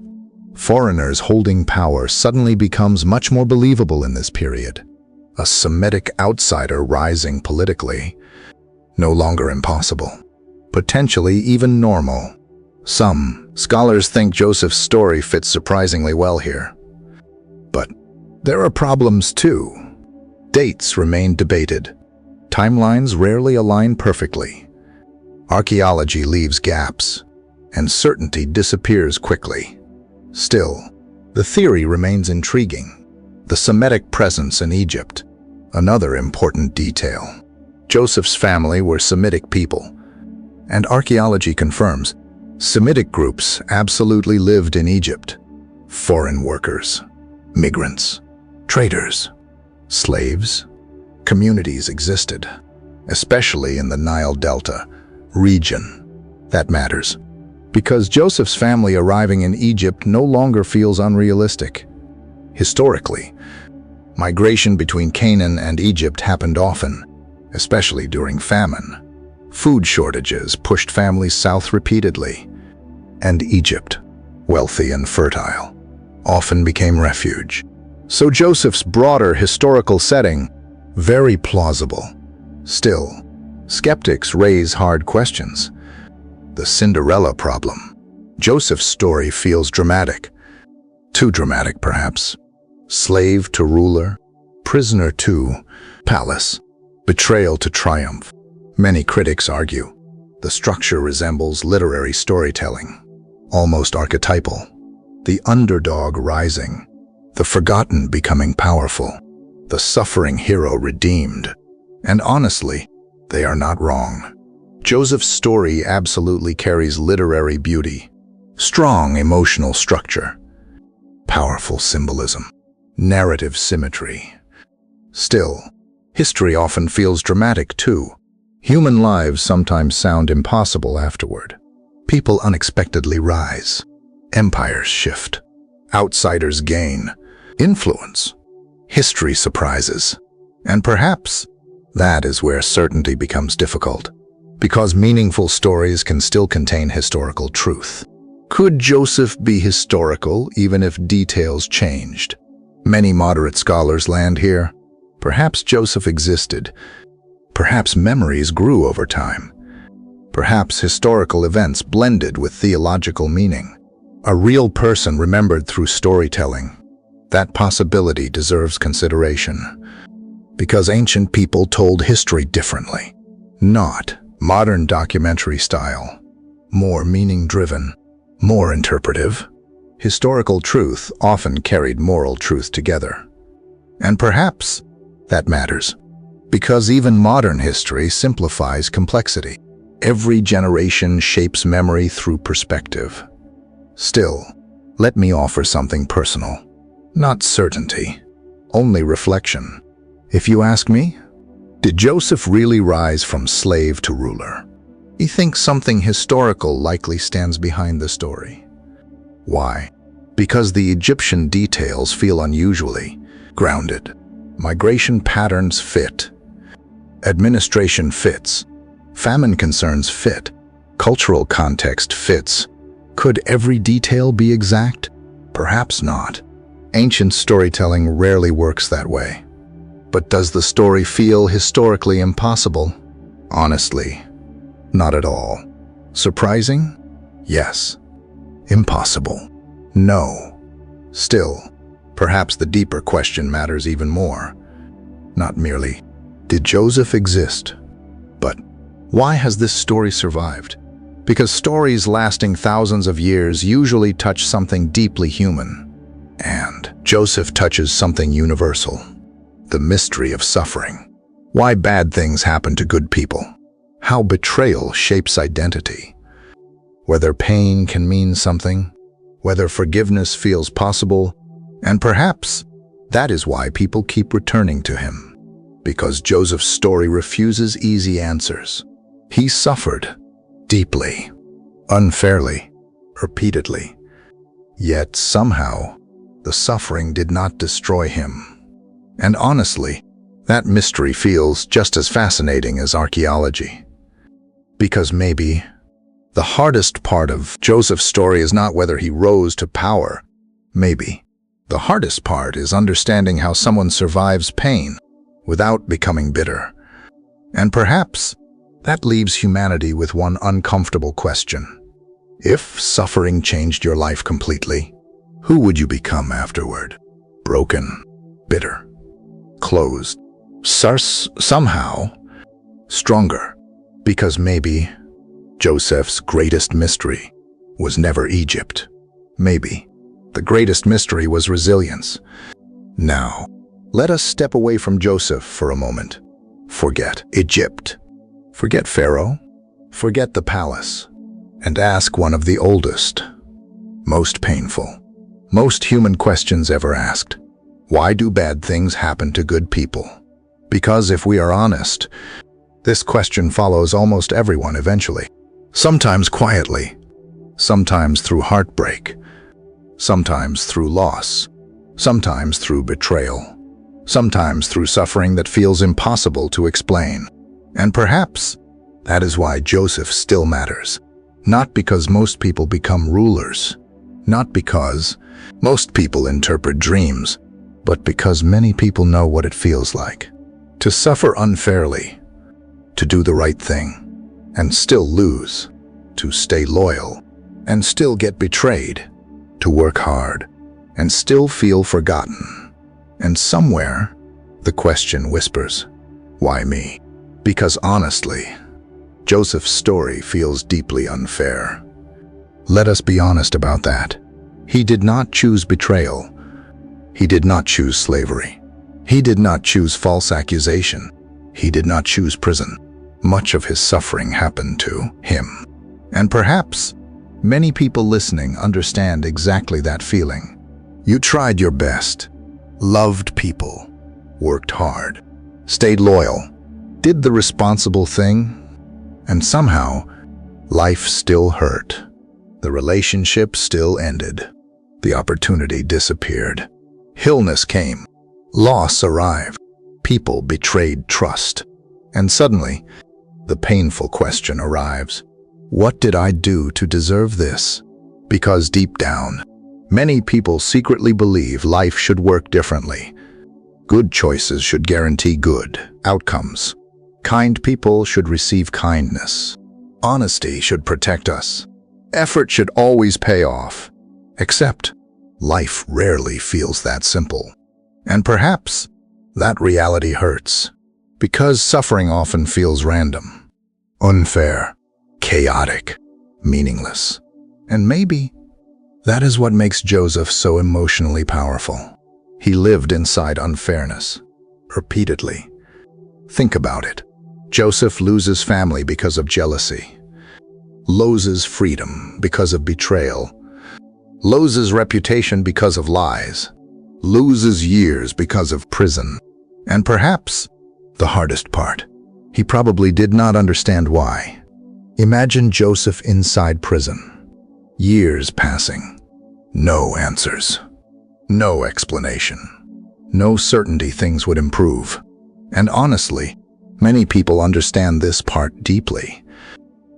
Foreigners holding power suddenly becomes much more believable in this period. A Semitic outsider rising politically, no longer impossible. Potentially even normal. Some scholars think Joseph's story fits surprisingly well here. But there are problems too. Dates remain debated. Timelines rarely align perfectly. Archaeology leaves gaps, and certainty disappears quickly. Still, the theory remains intriguing. The Semitic presence in Egypt. Another important detail. Joseph's family were Semitic people, and archaeology confirms Semitic groups absolutely lived in Egypt. Foreign workers, migrants, traders, slaves, communities existed, especially in the Nile Delta region. That matters, because Joseph's family arriving in Egypt no longer feels unrealistic. Historically, migration between Canaan and Egypt happened often, especially during famine. Food shortages pushed families south repeatedly, and Egypt, wealthy and fertile, often became refuge. So Joseph's broader historical setting, very plausible. Still, skeptics raise hard questions. The Cinderella problem. Joseph's story feels dramatic. Too dramatic, perhaps. Slave to ruler, prisoner to palace, betrayal to triumph. Many critics argue the structure resembles literary storytelling, almost archetypal. The underdog rising, the forgotten becoming powerful, the suffering hero redeemed. And honestly, they are not wrong. Joseph's story absolutely carries literary beauty, strong emotional structure, powerful symbolism, narrative symmetry. Still, history often feels dramatic too. Human lives sometimes sound impossible afterward. People unexpectedly rise. Empires shift. Outsiders gain influence. History surprises. And perhaps that is where certainty becomes difficult, because meaningful stories can still contain historical truth. Could Joseph be historical even if details changed? Many moderate scholars land here. Perhaps Joseph existed. Perhaps memories grew over time. Perhaps historical events blended with theological meaning. A real person remembered through storytelling. That possibility deserves consideration, because ancient people told history differently. Not modern documentary style. More meaning-driven, more interpretive. Historical truth often carried moral truth together. And perhaps that matters, because even modern history simplifies complexity. Every generation shapes memory through perspective. Still, let me offer something personal. Not certainty, only reflection. If you ask me, did Joseph really rise from slave to ruler? I think something historical likely stands behind the story. Why? Because the Egyptian details feel unusually grounded. Migration patterns fit. Administration fits. Famine concerns fit. Cultural context fits. Could every detail be exact? Perhaps not. Ancient storytelling rarely works that way. But does the story feel historically impossible? Honestly, not at all. Surprising? Yes. Impossible? No. Still, perhaps the deeper question matters even more. Not merely, did Joseph exist? But why has this story survived? Because stories lasting thousands of years usually touch something deeply human. And Joseph touches something universal. The mystery of suffering. Why bad things happen to good people. how betrayal shapes identity, whether pain can mean something, whether forgiveness feels possible, and perhaps that is why people keep returning to him, because Joseph's story refuses easy answers. He suffered deeply, unfairly, repeatedly, yet somehow the suffering did not destroy him. And honestly, that mystery feels just as fascinating as archaeology. Because maybe the hardest part of Joseph's story is not whether he rose to power. Maybe the hardest part is understanding how someone survives pain without becoming bitter. And perhaps that leaves humanity with one uncomfortable question. If suffering changed your life completely, who would you become afterward? Broken, bitter, closed, somehow stronger. Because maybe Joseph's greatest mystery was never Egypt. Maybe the greatest mystery was resilience. Now, let us step away from Joseph for a moment. Forget Egypt. Forget Pharaoh. Forget the palace. And ask one of the oldest, most painful, most human questions ever asked. Why do bad things happen to good people? Because if we are honest, this question follows almost everyone eventually. Sometimes quietly, sometimes through heartbreak, sometimes through loss, sometimes through betrayal, sometimes through suffering that feels impossible to explain. And perhaps that is why Joseph still matters. Not because most people become rulers, not because most people interpret dreams, but because many people know what it feels like to suffer unfairly, to do the right thing, and still lose, to stay loyal, and still get betrayed, to work hard, and still feel forgotten. And somewhere, the question whispers, why me? Because honestly, Joseph's story feels deeply unfair. Let us be honest about that. He did not choose betrayal. He did not choose slavery. He did not choose false accusation. He did not choose prison. Much of his suffering happened to him. And perhaps many people listening understand exactly that feeling. You tried your best, loved people, worked hard, stayed loyal, did the responsible thing, and somehow life still hurt. The relationship still ended. The opportunity disappeared. Illness came. Loss arrived. People betrayed trust. And suddenly, the painful question arrives. What did I do to deserve this? Because deep down, many people secretly believe life should work differently. Good choices should guarantee good outcomes. Kind people should receive kindness. Honesty should protect us. Effort should always pay off. Except, life rarely feels that simple. And perhaps that reality hurts, because suffering often feels random, unfair, chaotic, meaningless. And maybe that is what makes Joseph so emotionally powerful. He lived inside unfairness, repeatedly. Think about it. Joseph loses family because of jealousy, loses freedom because of betrayal, loses reputation because of lies, loses years because of prison. And perhaps the hardest part, he probably did not understand why. Imagine Joseph inside prison, years passing, no answers, no explanation, no certainty things would improve. And honestly, many people understand this part deeply.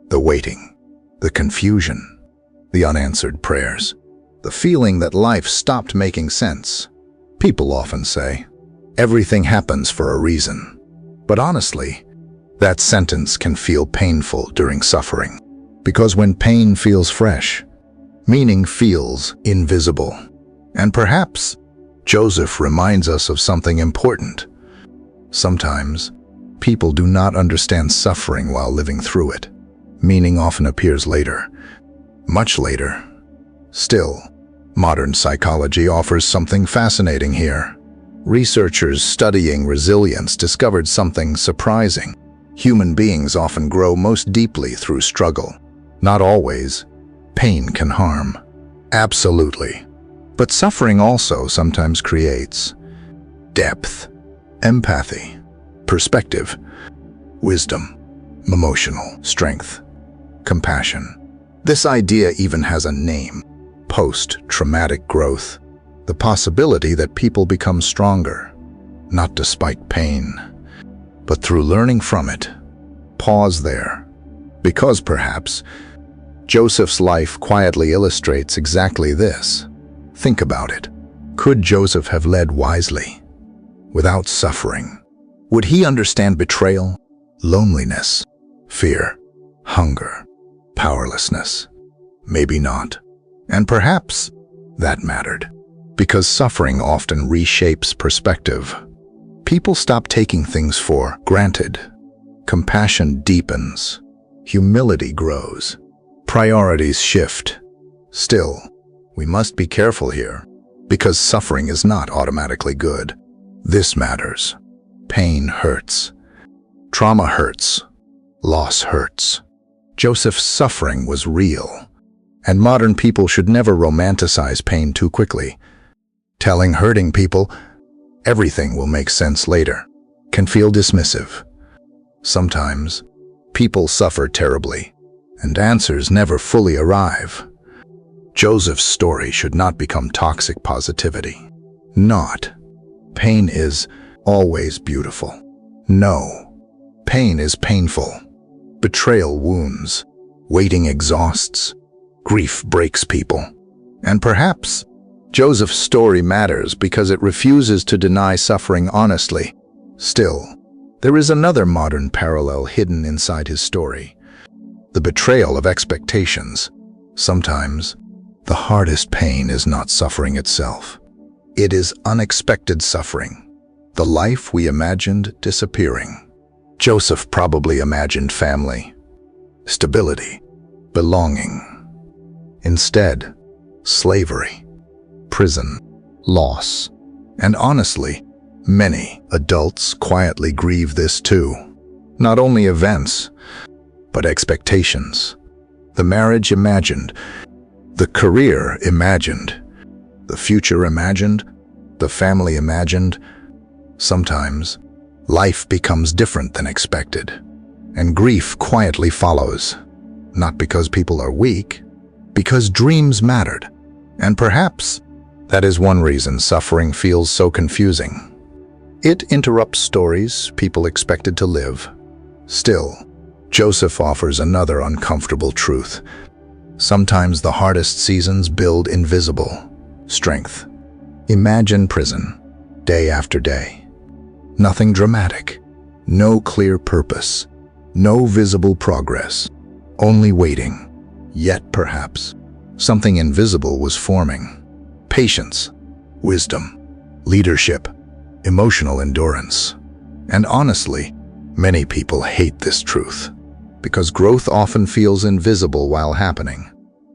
The waiting, the confusion, the unanswered prayers, the feeling that life stopped making sense. People often say, everything happens for a reason. But honestly, that sentence can feel painful during suffering. Because when pain feels fresh, meaning feels invisible. And perhaps Joseph reminds us of something important. Sometimes, people do not understand suffering while living through it. Meaning often appears later, much later. Still, modern psychology offers something fascinating here. Researchers studying resilience discovered something surprising. Human beings often grow most deeply through struggle. Not always. Pain can harm. Absolutely. But suffering also sometimes creates depth, empathy, perspective, wisdom, emotional strength, compassion. This idea even has a name: post-traumatic growth. The possibility that people become stronger, not despite pain, but through learning from it. Pause there, because perhaps Joseph's life quietly illustrates exactly this. Think about it. Could Joseph have led wisely, without suffering? Would he understand betrayal, loneliness, fear, hunger, powerlessness? Maybe not. And perhaps that mattered, because suffering often reshapes perspective. People stop taking things for granted. Compassion deepens. Humility grows. Priorities shift. Still, we must be careful here, because suffering is not automatically good. This matters. Pain hurts. Trauma hurts. Loss hurts. Joseph's suffering was real, and modern people should never romanticize pain too quickly. Telling hurting people everything will make sense later can feel dismissive. Sometimes, people suffer terribly, and answers never fully arrive. Joseph's story should not become toxic positivity. Not. Pain is always beautiful. No. Pain is painful. Betrayal wounds. Waiting exhausts. Grief breaks people. And perhaps Joseph's story matters because it refuses to deny suffering honestly. Still, there is another modern parallel hidden inside his story: the betrayal of expectations. Sometimes, the hardest pain is not suffering itself. It is unexpected suffering, the life we imagined disappearing. Joseph probably imagined family, stability, belonging. Instead, slavery, prison, loss. And honestly, many adults quietly grieve this too. Not only events, but expectations. The marriage imagined, the career imagined, the future imagined, the family imagined. Sometimes, life becomes different than expected, and grief quietly follows. Not because people are weak, because dreams mattered. And perhaps that is one reason suffering feels so confusing. It interrupts stories people expected to live. Still, Joseph offers another uncomfortable truth. Sometimes the hardest seasons build invisible strength. Imagine prison, day after day. Nothing dramatic, no clear purpose, no visible progress, only waiting. Yet perhaps something invisible was forming. Patience, wisdom, leadership, emotional endurance. And honestly, many people hate this truth, because growth often feels invisible while happening.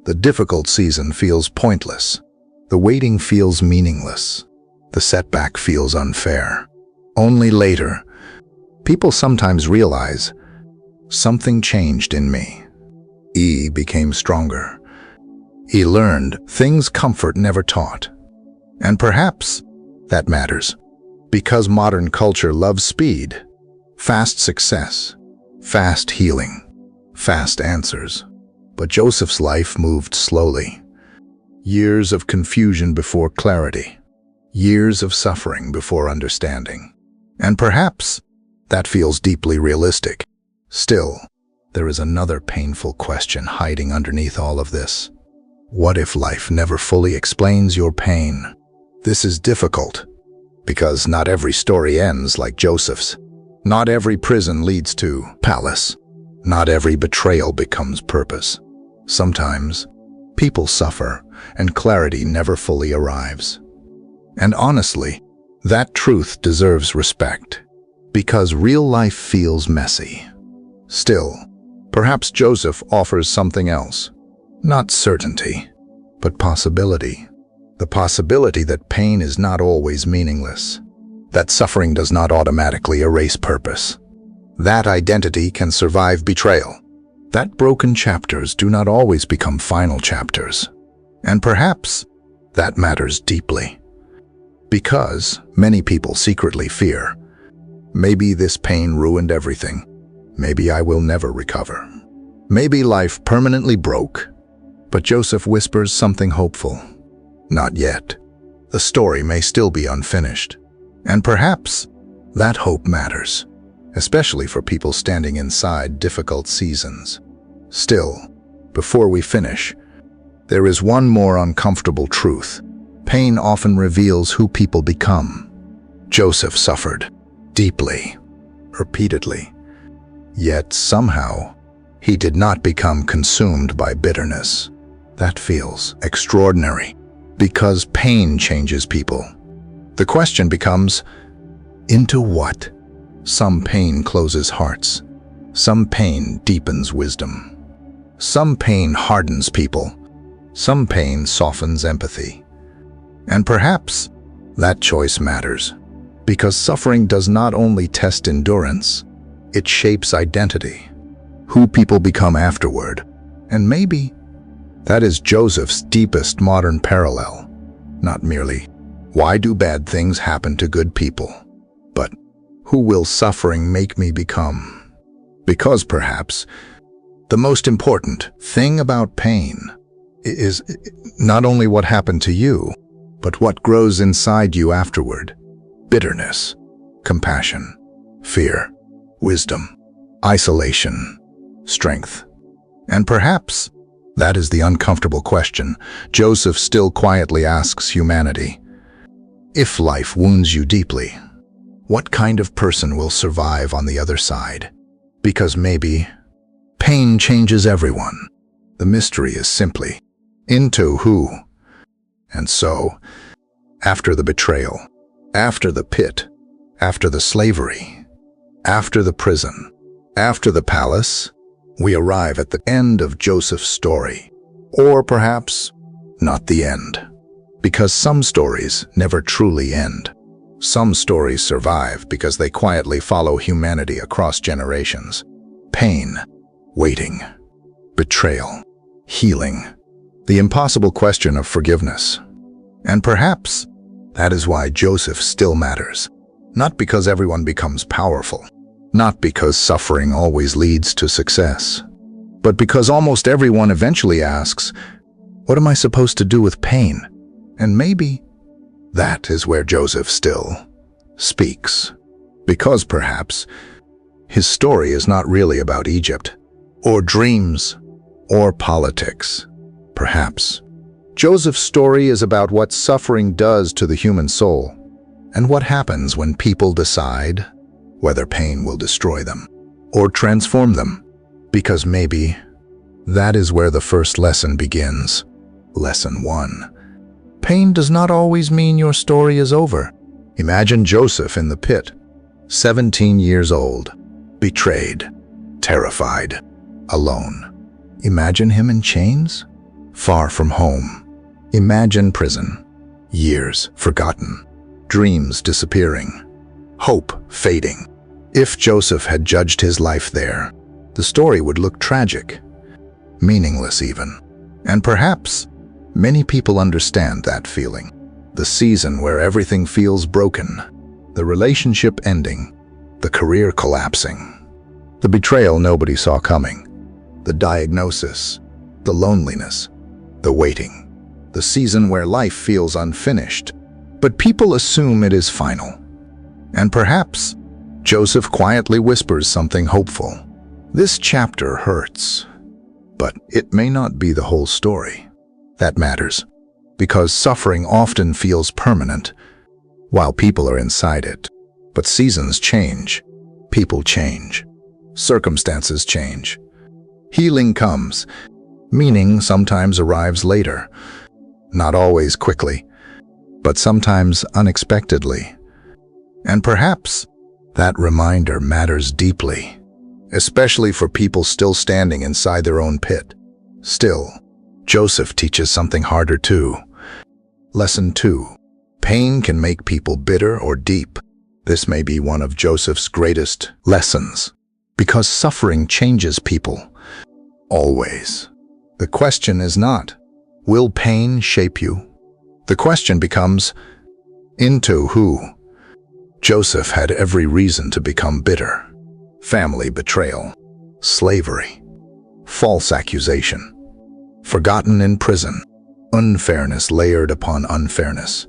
The difficult season feels pointless. The waiting feels meaningless. The setback feels unfair. Only later, people sometimes realize something changed in me. He became stronger. He learned things comfort never taught. And perhaps that matters, because modern culture loves speed, fast success, fast healing, fast answers. But Joseph's life moved slowly. Years of confusion before clarity. Years of suffering before understanding. And perhaps that feels deeply realistic. Still, there is another painful question hiding underneath all of this. What if life never fully explains your pain? This is difficult, because not every story ends like Joseph's. Not every prison leads to palace. Not every betrayal becomes purpose. Sometimes, people suffer, and clarity never fully arrives. And honestly, that truth deserves respect, because real life feels messy. Still, perhaps Joseph offers something else. Not certainty, but possibility. The possibility that pain is not always meaningless, that suffering does not automatically erase purpose, That identity can survive betrayal. That broken chapters do not always become final chapters. And perhaps that matters deeply. Because many people secretly fear, maybe this pain ruined everything. Maybe I will never recover. Maybe life permanently broke. But Joseph whispers something hopeful. Not yet. The story may still be unfinished. And perhaps that hope matters, especially for people standing inside difficult seasons. Still, before we finish, there is one more uncomfortable truth. Pain often reveals who people become. Joseph suffered deeply, repeatedly. Yet somehow, he did not become consumed by bitterness. That feels extraordinary, because pain changes people. The question becomes, into what? Some pain closes hearts. Some pain deepens wisdom. Some pain hardens people. Some pain softens empathy. And perhaps that choice matters, because suffering does not only test endurance, it shapes identity, who people become afterward. And maybe that is Joseph's deepest modern parallel. Not merely, why do bad things happen to good people? But, who will suffering make me become? Because perhaps the most important thing about pain is not only what happened to you, but what grows inside you afterward. Bitterness, compassion, fear, wisdom, isolation, strength. And perhaps that is the uncomfortable question Joseph still quietly asks humanity. If life wounds you deeply, what kind of person will survive on the other side? Because maybe pain changes everyone. The mystery is simply, into who? And so, after the betrayal, after the pit, after the slavery, after the prison, after the palace, we arrive at the end of Joseph's story. Or perhaps not the end. Because some stories never truly end. Some stories survive because they quietly follow humanity across generations. Pain, waiting, betrayal, healing, the impossible question of forgiveness. And perhaps that is why Joseph still matters. Not because everyone becomes powerful, not because suffering always leads to success, but because almost everyone eventually asks, what am I supposed to do with pain? And maybe that is where Joseph still speaks. Because perhaps his story is not really about Egypt, or dreams, or politics. Perhaps Joseph's story is about what suffering does to the human soul, and what happens when people decide whether pain will destroy them or transform them. Because maybe that is where the first lesson begins. Lesson 1. Pain does not always mean your story is over. Imagine Joseph in the pit, 17 years old, betrayed, terrified, alone. Imagine him in chains, far from home. Imagine prison, years forgotten, dreams disappearing, hope fading. If Joseph had judged his life there, the story would look tragic, meaningless even. And perhaps many people understand that feeling. The season where everything feels broken, the relationship ending, the career collapsing, the betrayal nobody saw coming, the diagnosis, the loneliness, the waiting, the season where life feels unfinished, but people assume it is final. And perhaps Joseph quietly whispers something hopeful. This chapter hurts, but it may not be the whole story. That matters, because suffering often feels permanent while people are inside it. But seasons change, people change, circumstances change. Healing comes, meaning sometimes arrives later, not always quickly, but sometimes unexpectedly. And perhaps that reminder matters deeply, especially for people still standing inside their own pit. Still, Joseph teaches something harder too. Lesson 2. Pain can make people bitter or deep. This may be one of Joseph's greatest lessons. Because suffering changes people. Always. The question is not, will pain shape you? The question becomes, into who? Joseph had every reason to become bitter. Family betrayal, slavery, false accusation, forgotten in prison, unfairness layered upon unfairness.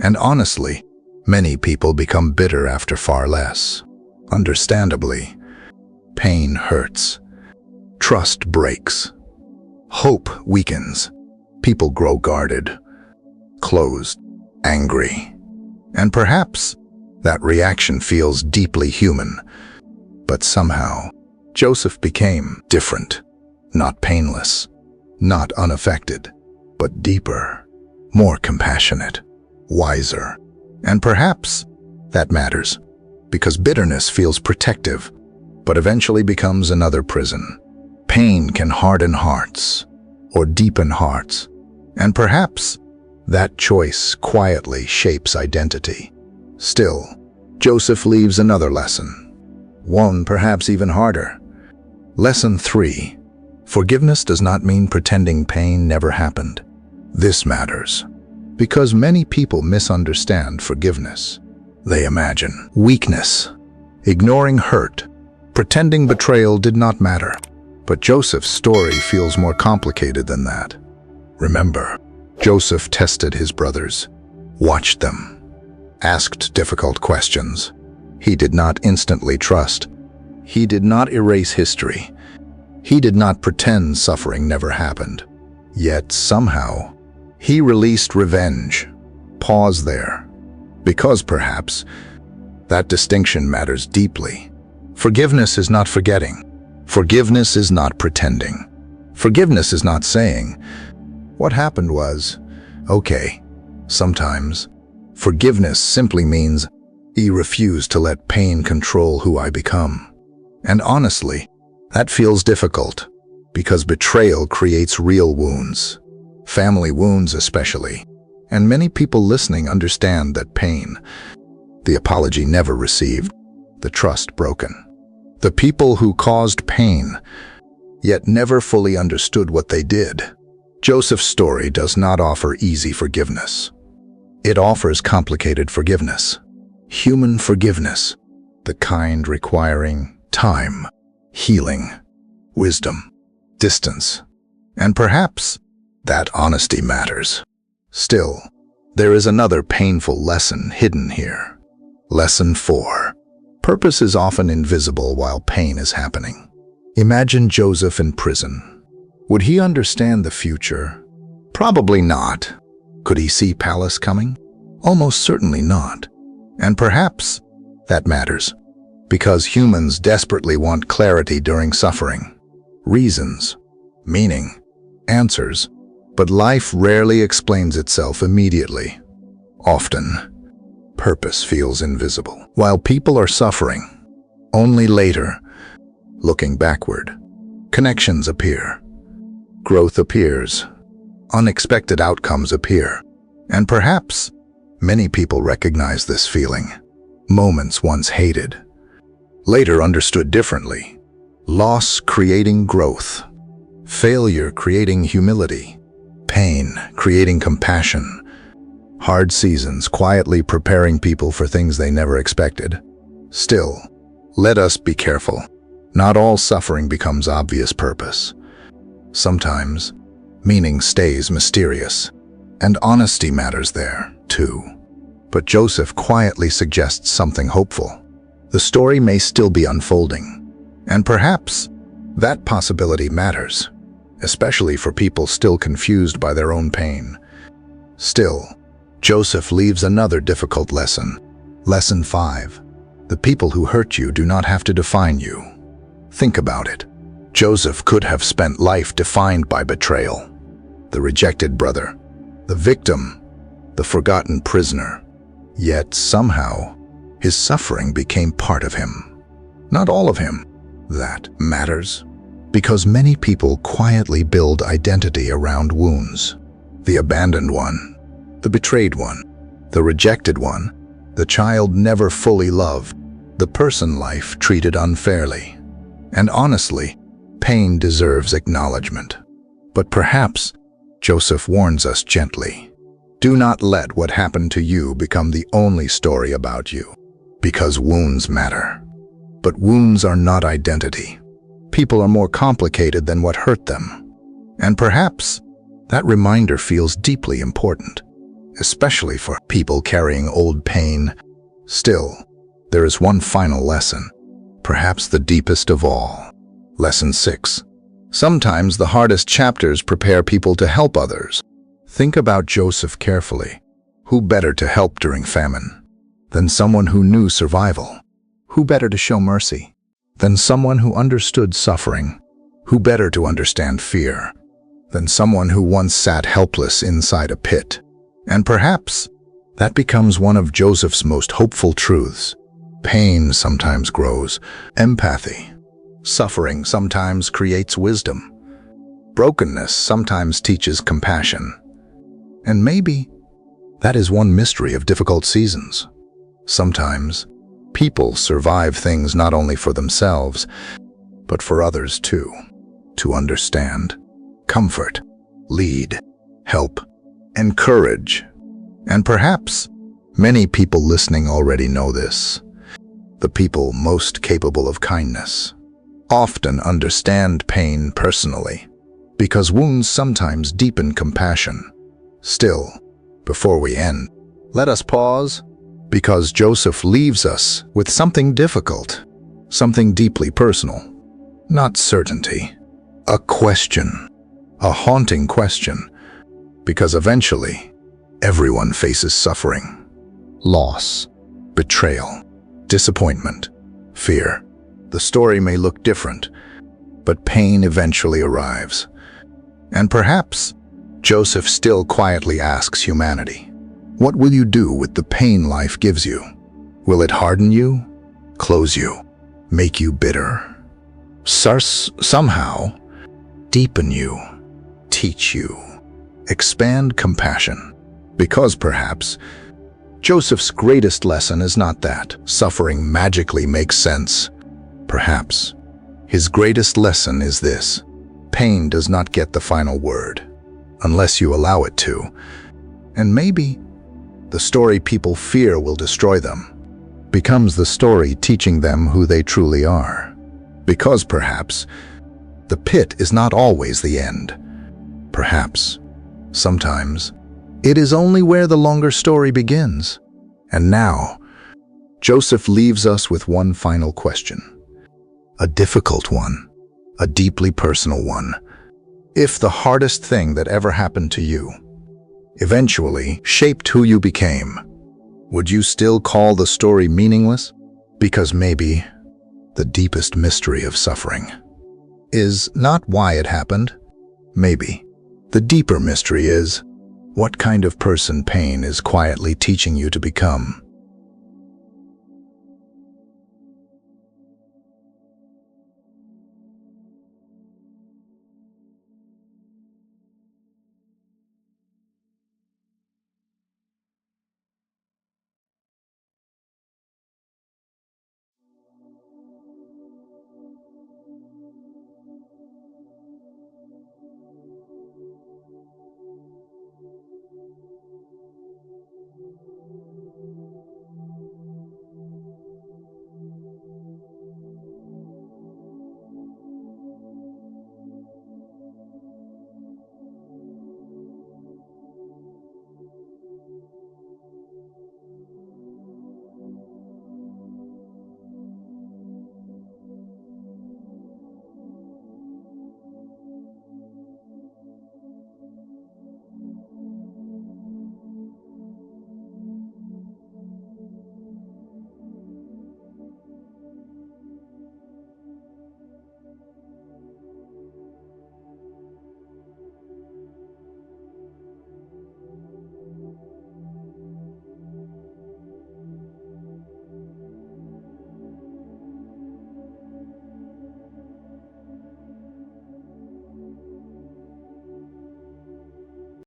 And honestly, many people become bitter after far less. Understandably, pain hurts. Trust breaks. Hope weakens. People grow guarded, closed, angry. And perhaps that reaction feels deeply human. But somehow, Joseph became different. Not painless, not unaffected, but deeper, more compassionate, wiser. And perhaps that matters, because bitterness feels protective, but eventually becomes another prison. Pain can harden hearts, or deepen hearts, and perhaps that choice quietly shapes identity. Still, Joseph leaves another lesson, one perhaps even harder. Lesson 3. Forgiveness does not mean pretending pain never happened. This matters, because many people misunderstand forgiveness. They imagine weakness, ignoring hurt, pretending betrayal did not matter. But Joseph's story feels more complicated than that. Remember, Joseph tested his brothers, watched them, asked difficult questions. He did not instantly trust. He did not erase history. He did not pretend suffering never happened. Yet somehow, he released revenge. Pause there, because perhaps that distinction matters deeply. Forgiveness is not forgetting. Forgiveness is not pretending. Forgiveness is not saying, what happened was, okay. Sometimes, forgiveness simply means, I refuse to let pain control who I become. And honestly, that feels difficult, because betrayal creates real wounds, family wounds especially. And many people listening understand that pain, the apology never received, the trust broken. The people who caused pain, yet never fully understood what they did. Joseph's story does not offer easy forgiveness. It offers complicated forgiveness. Human forgiveness, the kind requiring time, healing, wisdom, distance, and perhaps that honesty matters. Still, there is another painful lesson hidden here. Lesson 4. Purpose is often invisible while pain is happening. Imagine Joseph in prison. Would he understand the future? Probably not. Could he see palace coming? Almost certainly not. And perhaps that matters, because humans desperately want clarity during suffering. Reasons, meaning, answers. But life rarely explains itself immediately. Often, purpose feels invisible. While people are suffering, only later, looking backward, connections appear. Growth appears. Unexpected outcomes appear. And perhaps many people recognize this feeling. Moments once hated, later understood differently. Loss creating growth. Failure creating humility. Pain creating compassion. Hard seasons quietly preparing people for things they never expected. Still, let us be careful. Not all suffering becomes obvious purpose. Sometimes, meaning stays mysterious, and honesty matters there, too. But Joseph quietly suggests something hopeful. The story may still be unfolding, and perhaps that possibility matters, especially for people still confused by their own pain. Still, Joseph leaves another difficult lesson. Lesson 5. The people who hurt you do not have to define you. Think about it. Joseph could have spent life defined by betrayal. The rejected brother, the victim, the forgotten prisoner. Yet somehow, his suffering became part of him. Not all of him. That matters, because many people quietly build identity around wounds. The abandoned one, the betrayed one, the rejected one, the child never fully loved, the person life treated unfairly. And honestly, pain deserves acknowledgement. But perhaps Joseph warns us gently. Do not let what happened to you become the only story about you. Because wounds matter. But wounds are not identity. People are more complicated than what hurt them. And perhaps that reminder feels deeply important, especially for people carrying old pain. Still, there is one final lesson, perhaps the deepest of all. Lesson 6. Sometimes the hardest chapters prepare people to help others. Think about Joseph carefully. Who better to help during famine than someone who knew survival? Who better to show mercy than someone who understood suffering? Who better to understand fear than someone who once sat helpless inside a pit? And perhaps that becomes one of Joseph's most hopeful truths. Pain sometimes grows empathy. Suffering sometimes creates wisdom. Brokenness sometimes teaches compassion. And maybe that is one mystery of difficult seasons. Sometimes people survive things not only for themselves, but for others too. To understand, comfort, lead, help, encourage. And perhaps many people listening already know this. The people most capable of kindness often understand pain personally, because wounds sometimes deepen compassion. Still, before we end, let us pause, because Joseph leaves us with something difficult, something deeply personal. Not certainty, a question, a haunting question, because eventually, everyone faces suffering, loss, betrayal, disappointment, fear. The story may look different, but pain eventually arrives. And perhaps Joseph still quietly asks humanity, what will you do with the pain life gives you? Will it harden you, close you, make you bitter? Somehow, deepen you, teach you, expand compassion? Because perhaps Joseph's greatest lesson is not that suffering magically makes sense. Perhaps his greatest lesson is this: pain does not get the final word, unless you allow it to. And maybe the story people fear will destroy them becomes the story teaching them who they truly are. Because perhaps the pit is not always the end. Perhaps, sometimes, it is only where the longer story begins. And now, Joseph leaves us with one final question. A difficult one, a deeply personal one. If the hardest thing that ever happened to you eventually shaped who you became, would you still call the story meaningless? Because maybe the deepest mystery of suffering is not why it happened. Maybe the deeper mystery is what kind of person pain is quietly teaching you to become.